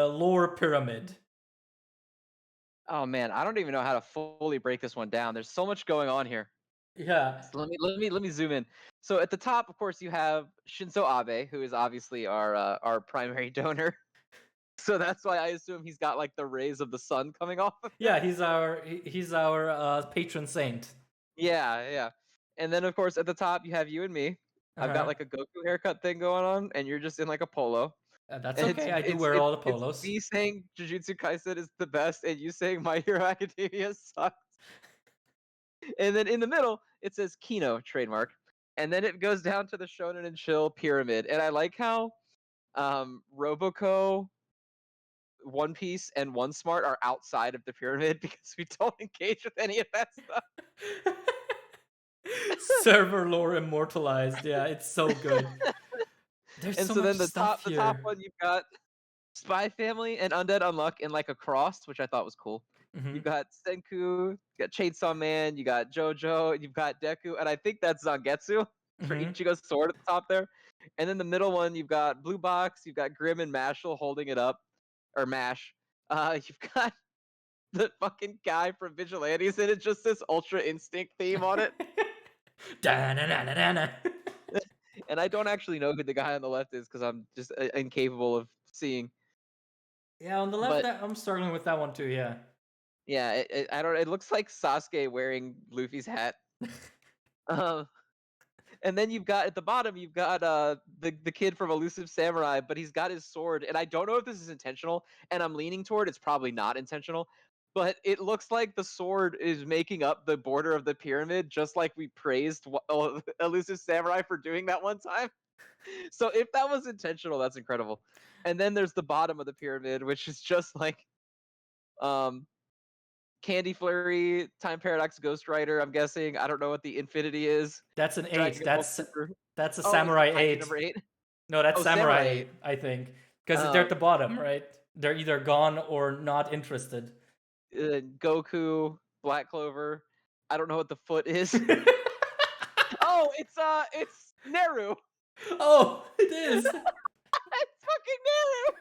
lore pyramid. Oh man, I don't even know how to fully break this one down. There's so much going on here. Yeah. So let me zoom in. So at the top, of course, you have Shinzo Abe, who is obviously our primary donor. So that's why I assume he's got like the rays of the sun coming off of him. Yeah, he's our patron saint. Yeah. And then of course at the top you have you and me. I've got Uh-huh. like a Goku haircut thing going on, and you're just in like a polo. That's And it's okay. I do it's wear it's all the it's polos. me saying Jujutsu Kaisen is the best, and you saying My Hero Academia sucks. And then in the middle it says Kino trademark, and then it goes down to the Shonen and Chill pyramid. And I like how Roboco, One Piece, and One Smart are outside of the pyramid because we don't engage with any of that stuff. Server lore immortalized. Yeah, it's so good. There's And so so much then stuff the top here. one you've got Spy Family and Undead Unluck in like a cross, which I thought was cool. Hmm. You've got Senku, you got Chainsaw Man, you got JoJo, you've got Deku, and I think that's Zangetsu for Hmm. Ichigo's sword at the top there. And then the middle one, you've got Blue Box, you've got Grim and Mashle holding it up, or Mash. You've got the fucking guy from Vigilantes, and it's just this Ultra Instinct theme on it. Da-na-na-na-na-na. And I don't actually know who the guy on the left is because I'm just incapable of seeing. Yeah, on the left, But I'm struggling with that one too. Yeah. yeah, I don't. It looks like Sasuke wearing Luffy's hat. Um, and then you've got at the bottom, you've got the kid from Elusive Samurai, but he's got his sword, and I don't know if this is intentional, and I'm leaning toward it's probably not intentional, but it looks like the sword is making up the border of the pyramid, just like we praised Elusive Samurai for doing that one time. So if that was intentional, that's incredible. And then there's the bottom of the pyramid, which is just like um Candy Flurry, Time Paradox, Ghost Rider. I'm guessing. I don't know what the Infinity is. That's an Dragon 8. Ball That's Super. that's a Oh, is it samurai Haikyuu 8. number 8? No, that's Oh, samurai Samurai 8, 8. I think. Because they're at the Um, bottom, right? They're either gone or not interested. Goku, Black Clover. I don't know what the foot is. Oh, it's Neru. Oh, it is. It's fucking Neru.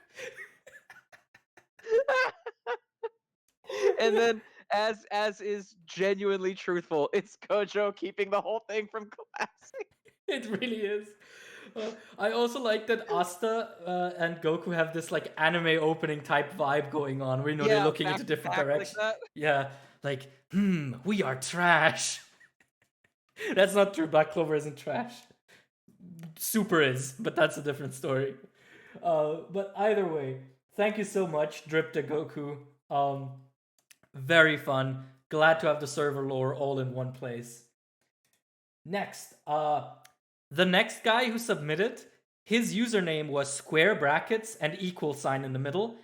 And then, as is genuinely truthful, it's Gojo keeping the whole thing from collapsing. It really is. I also like that Asta and Goku have this like anime opening type vibe going on, where they're Yeah, looking back into to different back like directions. that. Yeah, like we are trash. That's not true. Black Clover isn't trash. Super is, but that's a different story. But either way, thank you so much, Drip to Goku. Very fun. Glad to have the server lore all in one place. Next, the next guy who submitted, his username was square brackets and equal sign in the middle.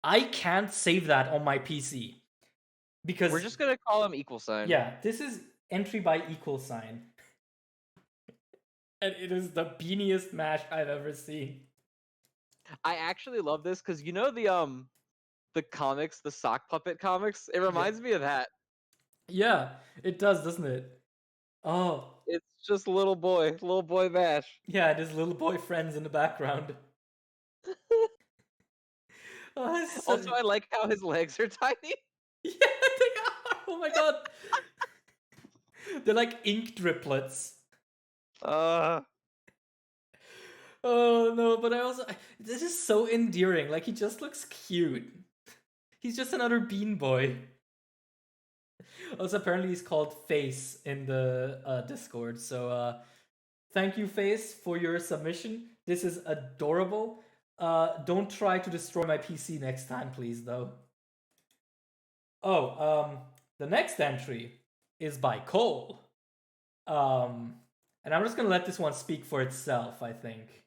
I can't save that on my PC We're because just gonna call him equal sign. yeah, this is entry by equal sign, and it is the beaniest mash I've ever seen. I actually love this because you know the comics, the sock puppet comics. It Yeah, reminds me of that. yeah, it does, doesn't it? Oh, It's just little boy Mash. yeah, there's little boy friends in the background. Oh, Also, I like how his legs are tiny. yeah, they are. Oh my god, they're like ink driplets. Uh, Oh no, but I also this is so endearing. Like he just looks cute. He's just another bean boy. Also, apparently he's called Face in the Discord. So thank you, Face, for your submission. This is adorable. Don't try to destroy my PC next time, please, though. Oh, the next entry is by Cole. And I'm just gonna let this one speak for itself, I think.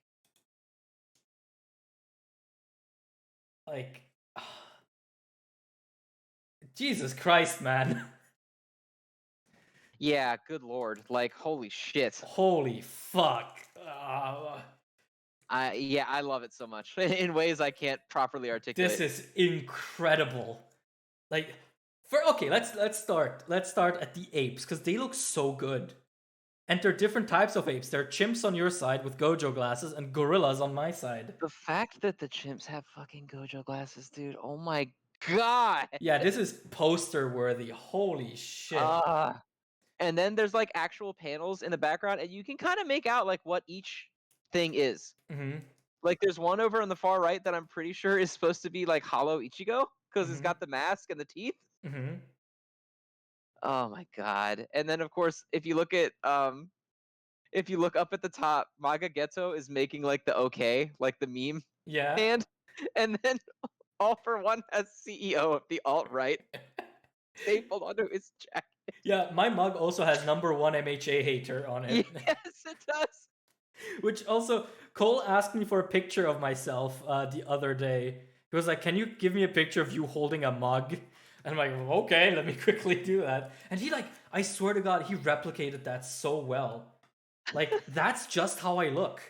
Like, Jesus Christ, man. yeah, good lord. Like, holy shit. Holy fuck. I love it so much in ways I can't properly This articulate. is incredible. Like, okay, let's start. Let's start at the apes because they look so good. And they're different types of apes. There are chimps on your side with Gojo glasses and gorillas on my side. The fact that the chimps have fucking Gojo glasses, dude. Oh my god. Yeah, this is poster worthy. Holy shit. And then there's like actual panels in the background, and you can kind of make out like what each thing is. Mm-hmm. Like there's one over on the far right that I'm pretty sure is supposed to be like Hollow Ichigo because it's Mm-hmm. got the mask and the teeth. Mm-hmm. Oh my god. And then of course, if you look up at the top, Maga Ghetto is making like the okay, like the meme Yeah. and then All for One has CEO of the alt-right stapled onto his jacket. Yeah, my mug also has #1 MHA hater on it. Yes, it does. Which also, Cole asked me for a picture of myself the other day. He was like, "Can you give me a picture of you holding a mug?" And I'm like, "Okay, let me quickly do that." And he I swear to God, he replicated that so well. Like, that's just how I look.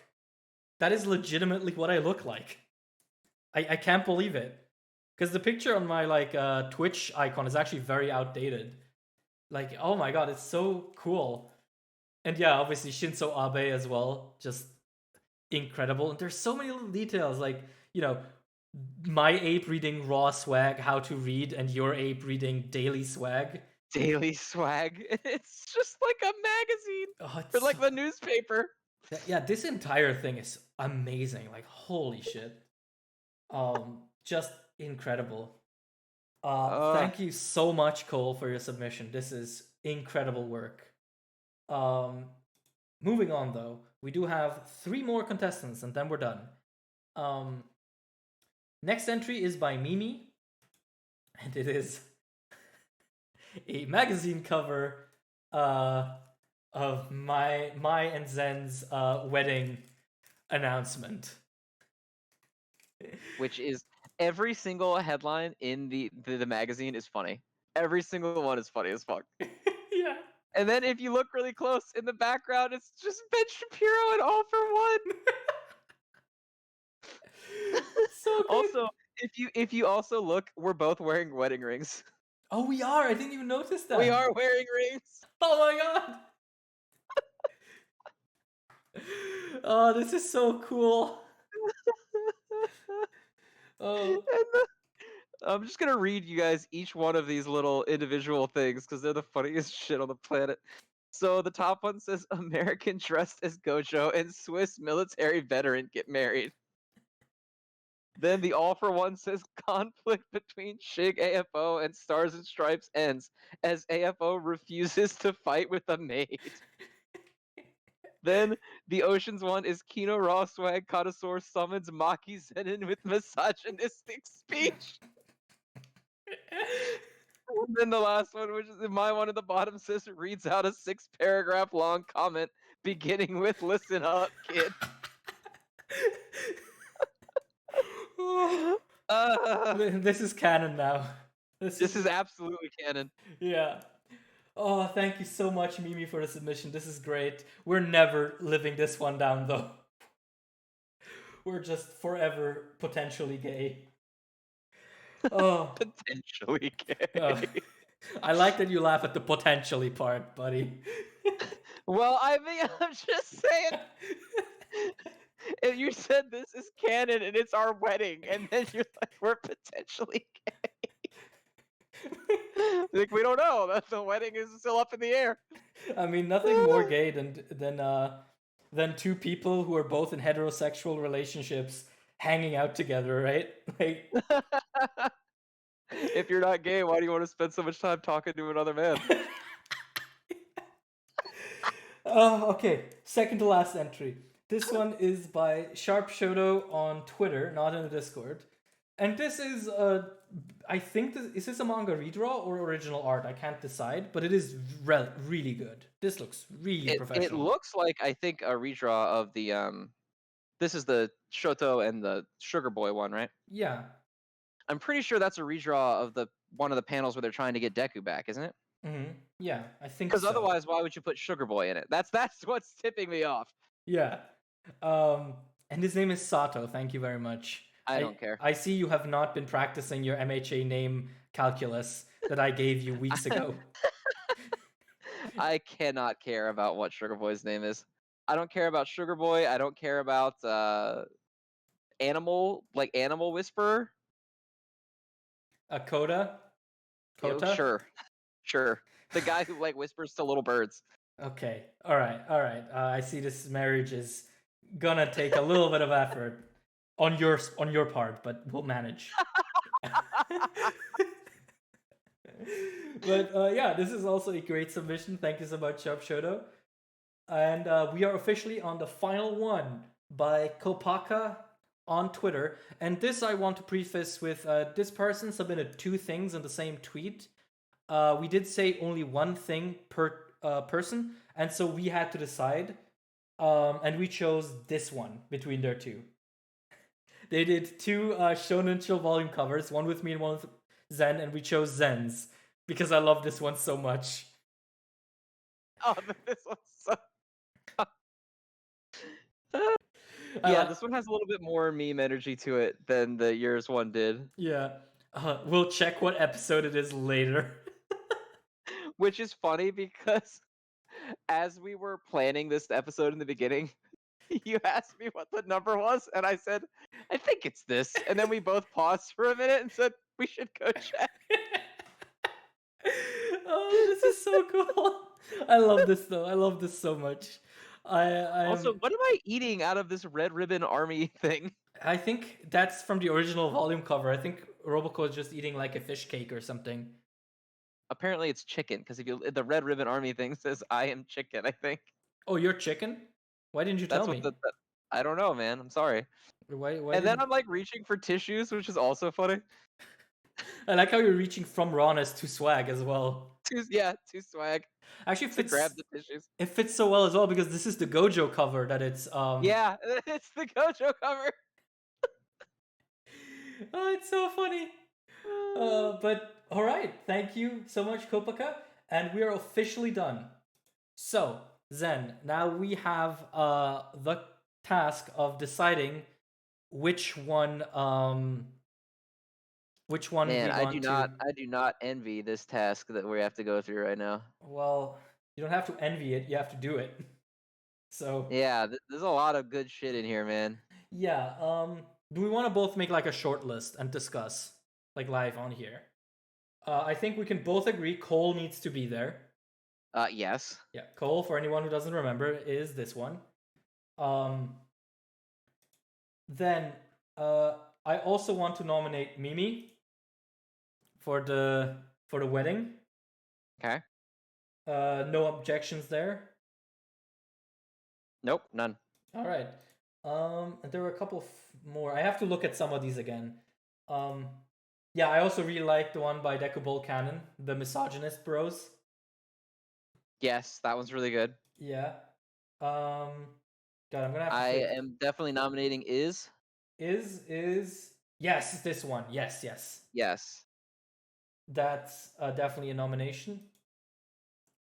That is legitimately what I look like. I can't believe it. Because the picture on my Twitch icon is actually very outdated. Like, oh my god, it's so cool. And yeah, obviously Shinzo Abe as well, just incredible. And there's so many little details, like, you know, my ape reading raw swag, how to read, and your ape reading daily swag. Daily swag. It's just like a magazine Oh, or it's like so... the newspaper. yeah, this entire thing is amazing. Like, holy shit. Just incredible. Uh, Thank you so much, Cole, for your submission. This is incredible work. Um, moving on though, we do have 3 more contestants, and then we're done. Next entry is by Mimi, and it is a magazine cover of my and Zen's wedding announcement. which is every single headline in the magazine is funny. Every single one is funny as fuck. Yeah. And then if you look really close in the background, it's just Ben Shapiro and All for One. So good. Also, if you also look, we're both wearing wedding rings. Oh, we are. I didn't even notice that. We are wearing rings. Oh my god. Oh, this is so cool. Oh. I'm just gonna read you guys each one of these little individual things because they're the funniest shit on the planet. So the top one says American dressed as Gojo and Swiss military veteran get married. Then the All for One says conflict between Shig AFO and Stars and Stripes ends as AFO refuses to fight with a maid. Then the Oceans one is Kino Raw Swag Connoisseur summons Maki Zenin with misogynistic speech. And then the last one, which is in my one at the bottom, says reads out a 6-paragraph long comment beginning with "Listen up, kid." This is canon now. This is absolutely canon. Yeah. Oh, thank you so much, Mimi, for the submission. This is great. We're never living this one down, though. We're just forever potentially gay. Oh. Potentially gay. I like that you laugh at the potentially part, buddy. Well, I mean, I'm just saying. If you said this is canon and it's our wedding, and then you're like, we're potentially gay. Like, we don't know. The wedding is still up in the air. I mean, nothing more gay than 2 people who are both in heterosexual relationships hanging out together, right? Like, if you're not gay, why do you want to spend so much time talking to another man? oh, okay. Second to last entry. This one is by Sharp Shoto on Twitter, not in the Discord. And this is I think is this a manga redraw or original art? I can't decide, but it is really good. This looks really professional. It looks like, I think, a redraw of the this is the Shoto and the Sugar Boy one, right? Yeah. I'm pretty sure that's a redraw of the one of the panels where they're trying to get Deku back, isn't it? Mm-hmm. Yeah, I think Because so. otherwise, why would you put Sugar Boy in it? That's what's tipping me off. Yeah. And his name is Sato. Thank you very much. I don't care. I see you have not been practicing your MHA name calculus that I gave you weeks ago. I cannot care about what Sugar Boy's name is. I don't care about Sugar Boy. I don't care about Animal Whisperer. Kota? Sure. The guy who whispers to little birds. Okay. All right. I see this marriage is gonna take a little bit of effort on your part, but we'll manage. But yeah, this is also a great submission. Thank you so much, Shop Shoto. And we are officially on the final one by Kopaka on Twitter. And this I want to preface with this person submitted two things in the same tweet. We did say only one thing per person, and so we had to decide. And we chose this one between their two. They did two Shonen Chill volume covers, one with me and one with Zen, and we chose Zen's because I love this one so much. Oh, this one's so. Yeah, This one has a little bit more meme energy to it than the yours one did. Yeah. We'll check what episode it is later. Which is funny because as we were planning this episode in the beginning, you asked me what the number was, and I said, I think it's this. And then we both paused for a minute and said, we should go check. Oh, this is so cool. I love this though. I love this so much. Also, what am I eating out of this Red Ribbon Army thing? I think that's from the original volume cover. I think Roboco is just eating like a fish cake or something. Apparently it's chicken, because if you the Red Ribbon Army thing says I am chicken, I think. Oh, you're chicken? Why didn't you That's tell what me? I don't know, man. I'm sorry. Why And then didn't... I'm like reaching for tissues, which is also funny. I like how you're reaching from rawness to swag as well. Too swag. Actually, To grab the tissues. It fits so well as well because this is the Gojo cover that it's Yeah, it's the Gojo cover. Oh, it's so funny. But all right, thank you so much, Kopaka, and we are officially done. So Zen, now we have the task of deciding which one Man, we want to. I do not envy this task that we have to go through right now. Well, you don't have to envy it; you have to do it. So yeah, there's a lot of good shit in here, man. Yeah. Do we want to both make like a short list and discuss like live on here? I think we can both agree Cole needs to be there. Yes. Yeah, Cole, for anyone who doesn't remember, is this one. Then I also want to nominate Mimi for the wedding. Okay. No objections there. Nope, none. All right. There were a couple more. I have to look at some of these again. Yeah, I also really like the one by Deku Cannon, the Misogynist Bros. Yes, that one's really good. Yeah. God, I'm gonna have to. I am definitely nominating Is. Yes, this one. Yes. Yes. That's definitely a nomination.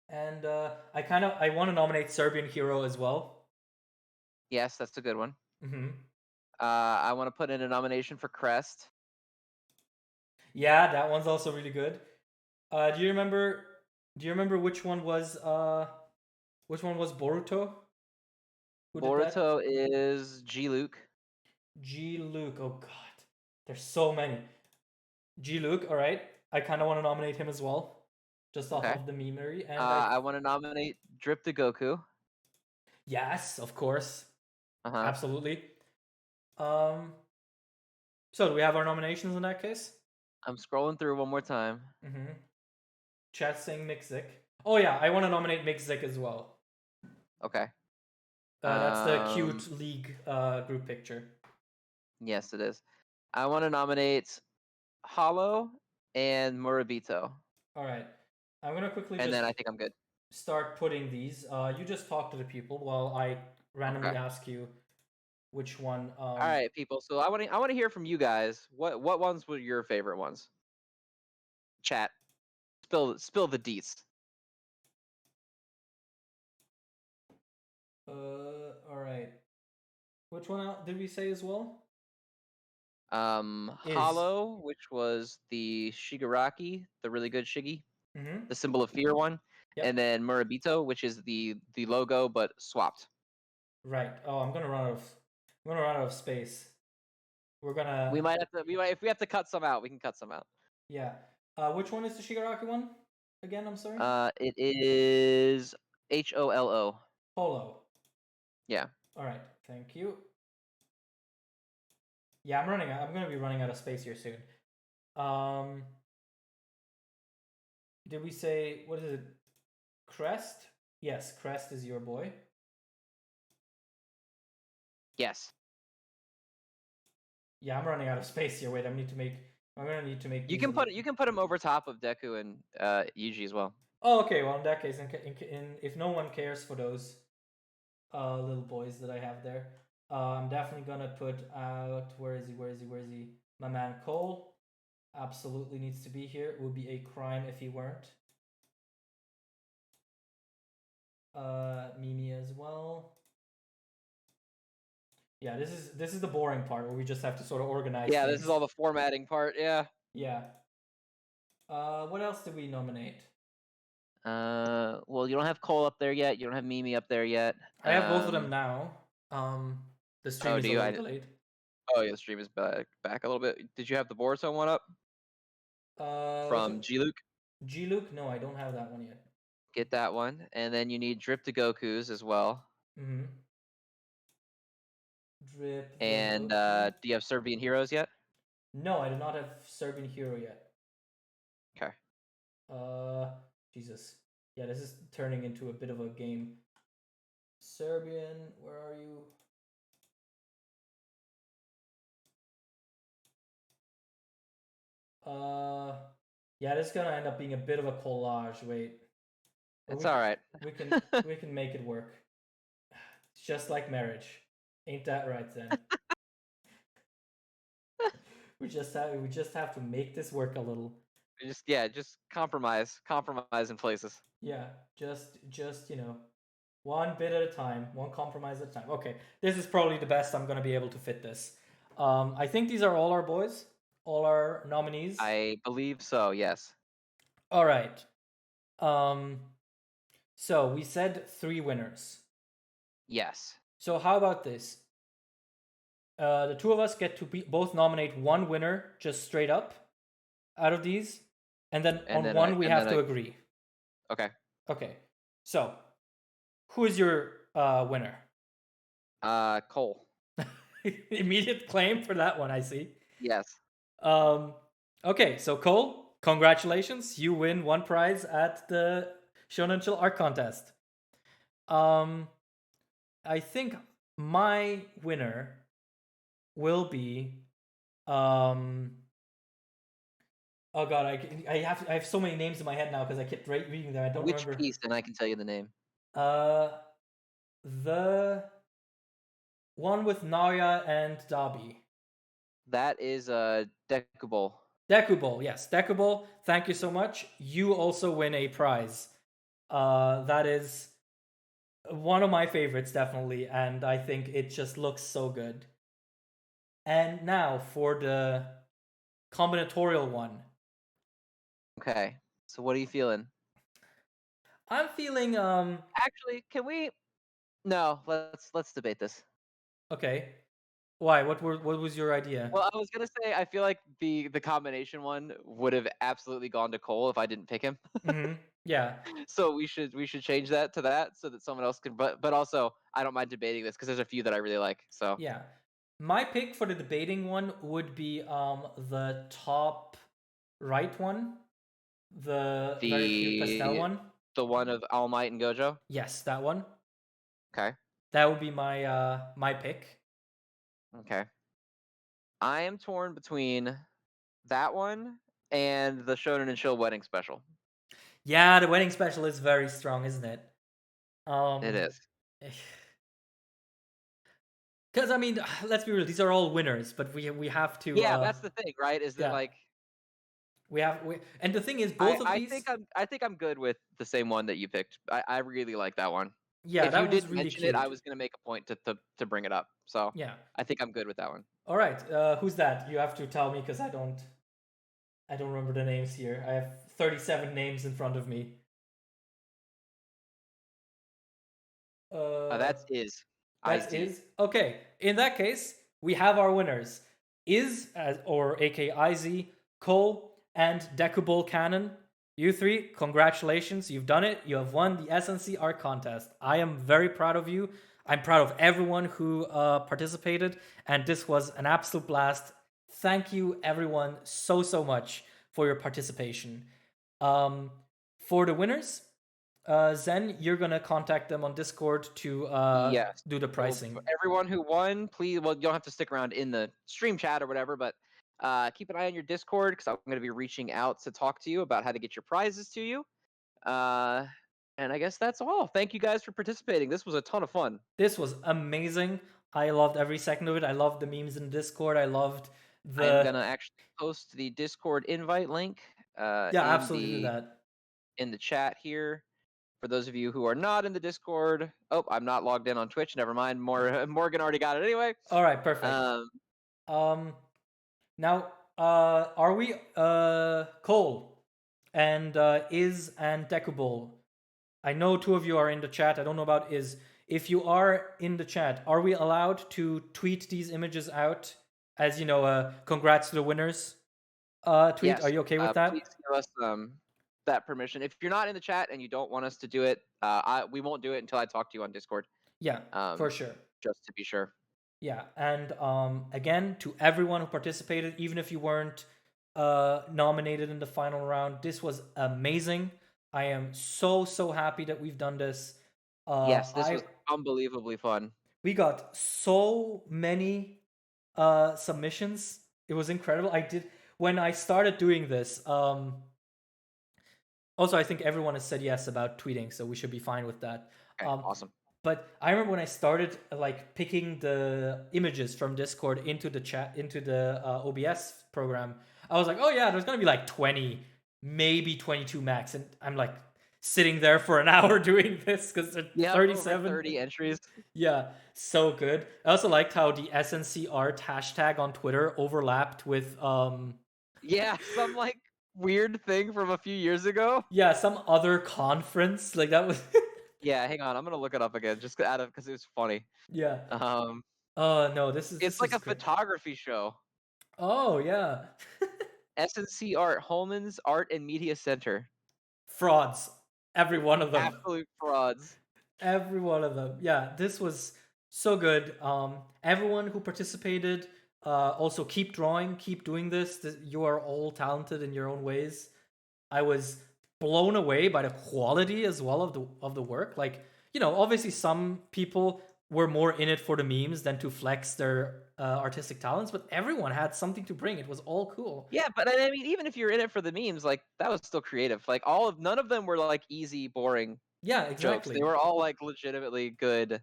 And I want to nominate Serbian Hero as well. Yes, that's a good one. Mm-hmm. I want to put in a nomination for Crest. Yeah, that one's also really good. Do you remember which one was Boruto? Boruto is G Luke. G Luke. Oh god. There's so many. G Luke, alright. I kinda want to nominate him as well. Just off of the memery. And I want to nominate Drip to Goku. Yes, of course. Uh-huh. Absolutely. So do we have our nominations in that case? I'm scrolling through one more time. Mm-hmm. Chat saying Mixzik. Oh yeah, I want to nominate Mixzik as well. Okay. That's the cute league group picture. Yes, it is. I want to nominate Hollow and Murabito. All right. I'm gonna quickly and then I think I'm good. Start putting these. You just talk to the people while I randomly ask you which one. All right, people. So I want to hear from you guys. What ones were your favorite ones? Chat. Spill the deets. All right. Which one did we say as well? Hollow, which was the Shigaraki, the really good Shigi, Mm-hmm. the symbol of fear one, and then Murabito, which is the logo but swapped. Right. Oh, I'm gonna run out of space. We're gonna. We might if we have to cut some out, we can cut some out. Yeah. Which one is the Shigaraki one? Again, I'm sorry. It is HOLO. Holo. Yeah. All right. Thank you. Yeah, I'm gonna be running out of space here soon. did we say, what is it? Crest? Yes, Crest is your boy. Yes. Yeah, I'm running out of space here. Wait, I'm gonna need to make You these can put him over top of Deku and Yuji as well. Oh, okay. Well, in that case, if no one cares for those little boys that I have there, I'm definitely gonna put out. Where is he? Where is he? Where is he? My man Cole absolutely needs to be here. It would be a crime if he weren't. Mimi as well. Yeah, this is the boring part where we just have to sort of organize. Yeah, things. this is all the formatting part. Yeah. Yeah. What else did we nominate? Well, you don't have Cole up there yet. You don't have Mimi up there yet. I have both of them now. The stream is do a you? little delayed. Oh, yeah, the stream is back a little bit. Did you have the Boruto one up from G-Luke? G-Luke? No, I don't have that one yet. Get that one, and then you need Drip to Goku's as well. Mm-hmm. Drip. And do you have Serbian Heroes yet? No, I do not have Serbian Hero yet. Okay. Jesus. Yeah, this is turning into a bit of a game. Serbian, where are you? Yeah, this is gonna end up being a bit of a collage. Wait. It's all right. We can make it work. It's just like marriage. Ain't that right, then? we just have to make this work a little. Just compromise in places. Yeah, just one bit at a time, one compromise at a time. Okay, this is probably the best I'm gonna be able to fit this. I think these are all our boys, all our nominees. I believe so. Yes. All right. So we said 3 winners. Yes. So how about this? The 2 of us get to both nominate 1 winner, just straight up, out of these, and then one we have to agree. Okay. Okay. So, who is your winner? Cole. Immediate claim for that one, I see. Yes. Okay, so Cole, congratulations. You win 1 prize at the Shonen Chill Art Contest. I think my winner will be oh god, I have so many names in my head now because I kept reading them. I don't remember. Which piece, and I can tell you the name. The one with Naoya and Dabi. That is Dekubol. Dekubol, yes, Dekubol. Thank you so much. You also win a prize. That is one of my favorites, definitely, and I think it just looks so good. And now for the combinatorial one. Okay. So what are you feeling? I'm feeling Actually, can we? No, let's debate this. Okay. Why? What was your idea? Well, I was gonna say I feel like the combination one would have absolutely gone to Cole if I didn't pick him. Mm-hmm. Yeah. So we should change that to that so that someone else can. But also I don't mind debating this because there's a few that I really like. So yeah, my pick for the debating one would be the top right one, the very cute pastel one. The one of All Might and Gojo. Yes, that one. Okay. That would be my my pick. Okay. I am torn between that one and the Shonen and Chill wedding special. Yeah, the wedding special is very strong, isn't it? It is. Because I mean, let's be real; these are all winners, but we have to. Yeah, that's the thing, right? Is that like and the thing is, both of these. I think I'm good with the same one that you picked. I really like that one. Yeah, if that you was didn't really mention cute. it, I was gonna make a point to bring it up. So yeah, I think I'm good with that one. All right, who's that? You have to tell me because I don't remember the names here. I have 37 names in front of me. That's Is. That's Is. Okay, in that case, we have our winners. Is, or aka IZ, Cole, and Dekubol Cannon. You 3, congratulations. You've done it. You have won the SNC Art Contest. I am very proud of you. I'm proud of everyone who participated, and this was an absolute blast. Thank you, everyone, so much for your participation. for the winners, Zen, you're gonna contact them on Discord to Yes. do the So pricing. for everyone who won, please, well, you don't have to stick around in the stream chat or whatever, but keep an eye on your Discord because I'm going to be reaching out to talk to you about how to get your prizes to you. And I guess that's all. Thank you guys for participating. This was a ton of fun. This was amazing. I loved every second of it. I loved the memes in Discord. I loved I'm the gonna actually post the Discord invite link yeah, absolutely do that. in the chat here. For those of you who are not in the Discord, oh, I'm not logged in on Twitch. Never mind. Morgan already got it anyway. All right, perfect. Um, now, are we Cole and Is and Dekubol? I know two of you are in the chat. I don't know about Is. If you are in the chat, are we allowed to tweet these images out as congrats to the winners? Tweet. Yes. Are you okay with that? Please give us that permission. If you're not in the chat and you don't want us to do it, we won't do it until I talk to you on Discord. Yeah, for sure. Just to be sure. Yeah, and again, to everyone who participated, even if you weren't nominated in the final round, this was amazing. I am so happy that we've done this. Yes, this was unbelievably fun. We got so many submissions. It was incredible. When I started doing this. Also, I think everyone has said yes about tweeting, so we should be fine with that. Okay, awesome. But I remember when I started like picking the images from Discord into the chat, into the OBS program, I was like, oh yeah, there's gonna be like 20, maybe 22 max, and I'm like sitting there for an hour doing this because there's 37, over 30 entries. Yeah, so good. I also liked how the SNC art hashtag on Twitter overlapped with yeah, some like weird thing from a few years ago. Yeah, some other conference like that was. Yeah, hang on, I'm gonna look it up again just out of because it was funny. Yeah. No, this is. It's like a photography show. Oh yeah. SNC Art, Holman's Art and Media Center. Frauds, every one of them. Absolute frauds. Every one of them. Yeah, this was so good. Everyone who participated, also keep drawing, keep doing this. You are all talented in your own ways. I was blown away by the quality as well of the work. Like, obviously some people were more in it for the memes than to flex their artistic talents, but everyone had something to bring. It was all cool. Yeah, but I mean, even if you're in it for the memes, like that was still creative. Like none of them were like easy, boring. Yeah, exactly. Jokes. They were all like legitimately good.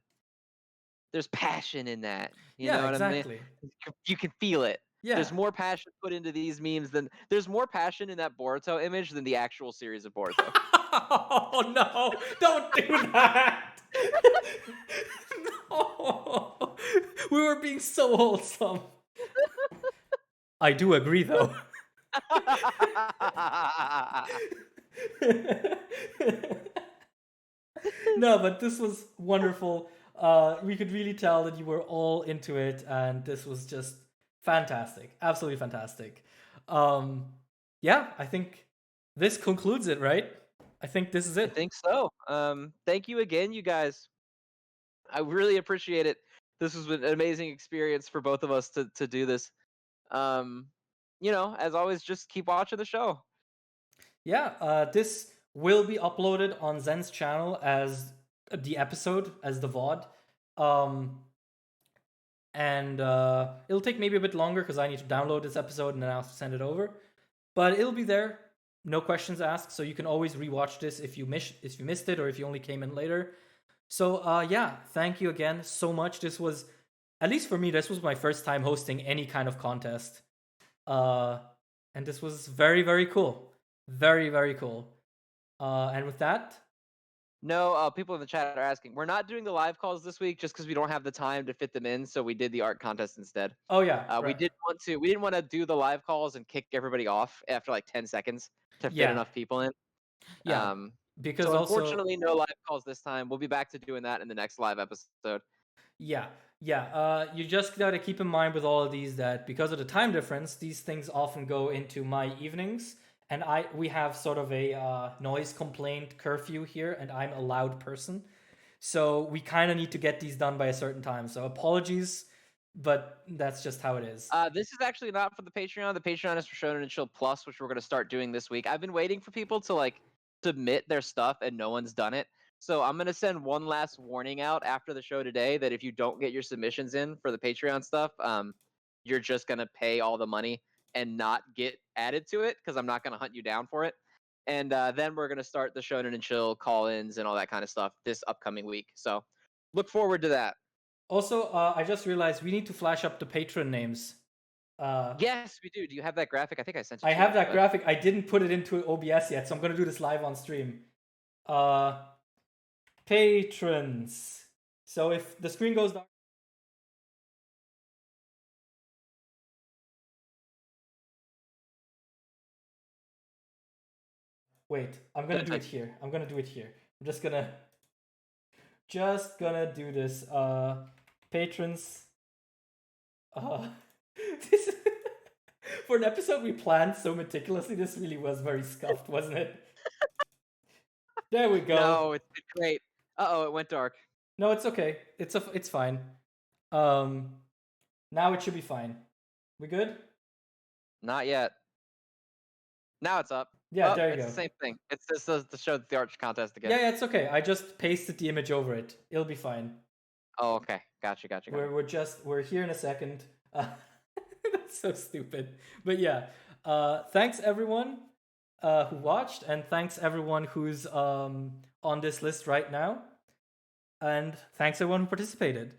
There's passion in that. You know what exactly. I mean? You can feel it. Yeah. There's more passion put into these memes than there's more passion in that Boruto image than the actual series of Boruto. Oh no! Don't do that! No! We were being so wholesome. I do agree, though. No, but this was wonderful. We could really tell that you were all into it, and this was just fantastic. Absolutely fantastic. Yeah, I think this concludes it, right? I think this is it. I think so. Thank you again, you guys. I really appreciate it. This was an amazing experience for both of us to do this. As always, just keep watching the show. Yeah, this will be uploaded on Zen's channel as the episode, as the VOD. And it'll take maybe a bit longer because I need to download this episode and then I'll send it over. But it'll be there, no questions asked. So you can always rewatch this if you missed it or if you only came in later. So yeah, thank you again so much. This was, at least for me, this was my first time hosting any kind of contest. And this was very, very cool. Very, very cool. And with that, no, people in the chat are asking. We're not doing the live calls this week just because we don't have the time to fit them in. So we did the art contest instead. Oh yeah, we didn't want to do the live calls and kick everybody off after like 10 seconds to fit enough people in. Yeah, because so unfortunately, no live calls this time. We'll be back to doing that in the next live episode. Yeah. You just gotta keep in mind with all of these that because of the time difference, these things often go into my evenings. And we have sort of a noise complaint curfew here, and I'm a loud person. So we kind of need to get these done by a certain time. So apologies, but that's just how it is. This is actually not for the Patreon. The Patreon is for Shonen and Chill Plus, which we're going to start doing this week. I've been waiting for people to submit their stuff and no one's done it. So I'm gonna send one last warning out after the show today that if you don't get your submissions in for the Patreon stuff, you're just gonna pay all the money and not get added to it because I'm not gonna hunt you down for it. And then we're gonna start the Shonen and Chill call-ins and all that kind of stuff this upcoming week. So look forward to that. Also, I just realized we need to flash up the patron names. Yes, we do. Do you have that graphic? I think I sent it I to have you. that graphic. I didn't put it into OBS yet, so I'm gonna do this live on stream. Patrons. So if the screen goes dark. Wait, I'm gonna do it here. I'm just gonna do this. Patrons. This for an episode we planned so meticulously, this really was very scuffed, wasn't it? There we go. No, it's been great. Uh-oh, it went dark. No, it's okay. It's fine. Now it should be fine. We good? Not yet. Now it's up. Yeah, there you it's go. The same thing. It's just to show the art contest again. Yeah, it's okay. I just pasted the image over it. It'll be fine. Oh, okay. Gotcha. We're here in a second. That's so stupid. But yeah, thanks everyone who watched, and thanks everyone who's on this list right now, and thanks everyone who participated.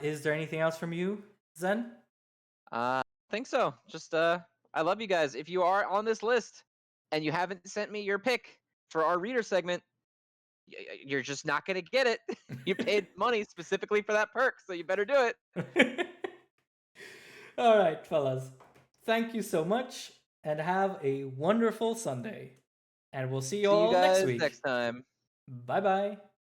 Is there anything else from you, Zen? I think so. Just I love you guys. If you are on this list and you haven't sent me your pick for our reader segment, you're just not gonna get it. You paid money specifically for that perk, so you better do it. All right, fellas. Thank you so much, and have a wonderful Sunday. And we'll see you all guys next week. next time. Bye-bye.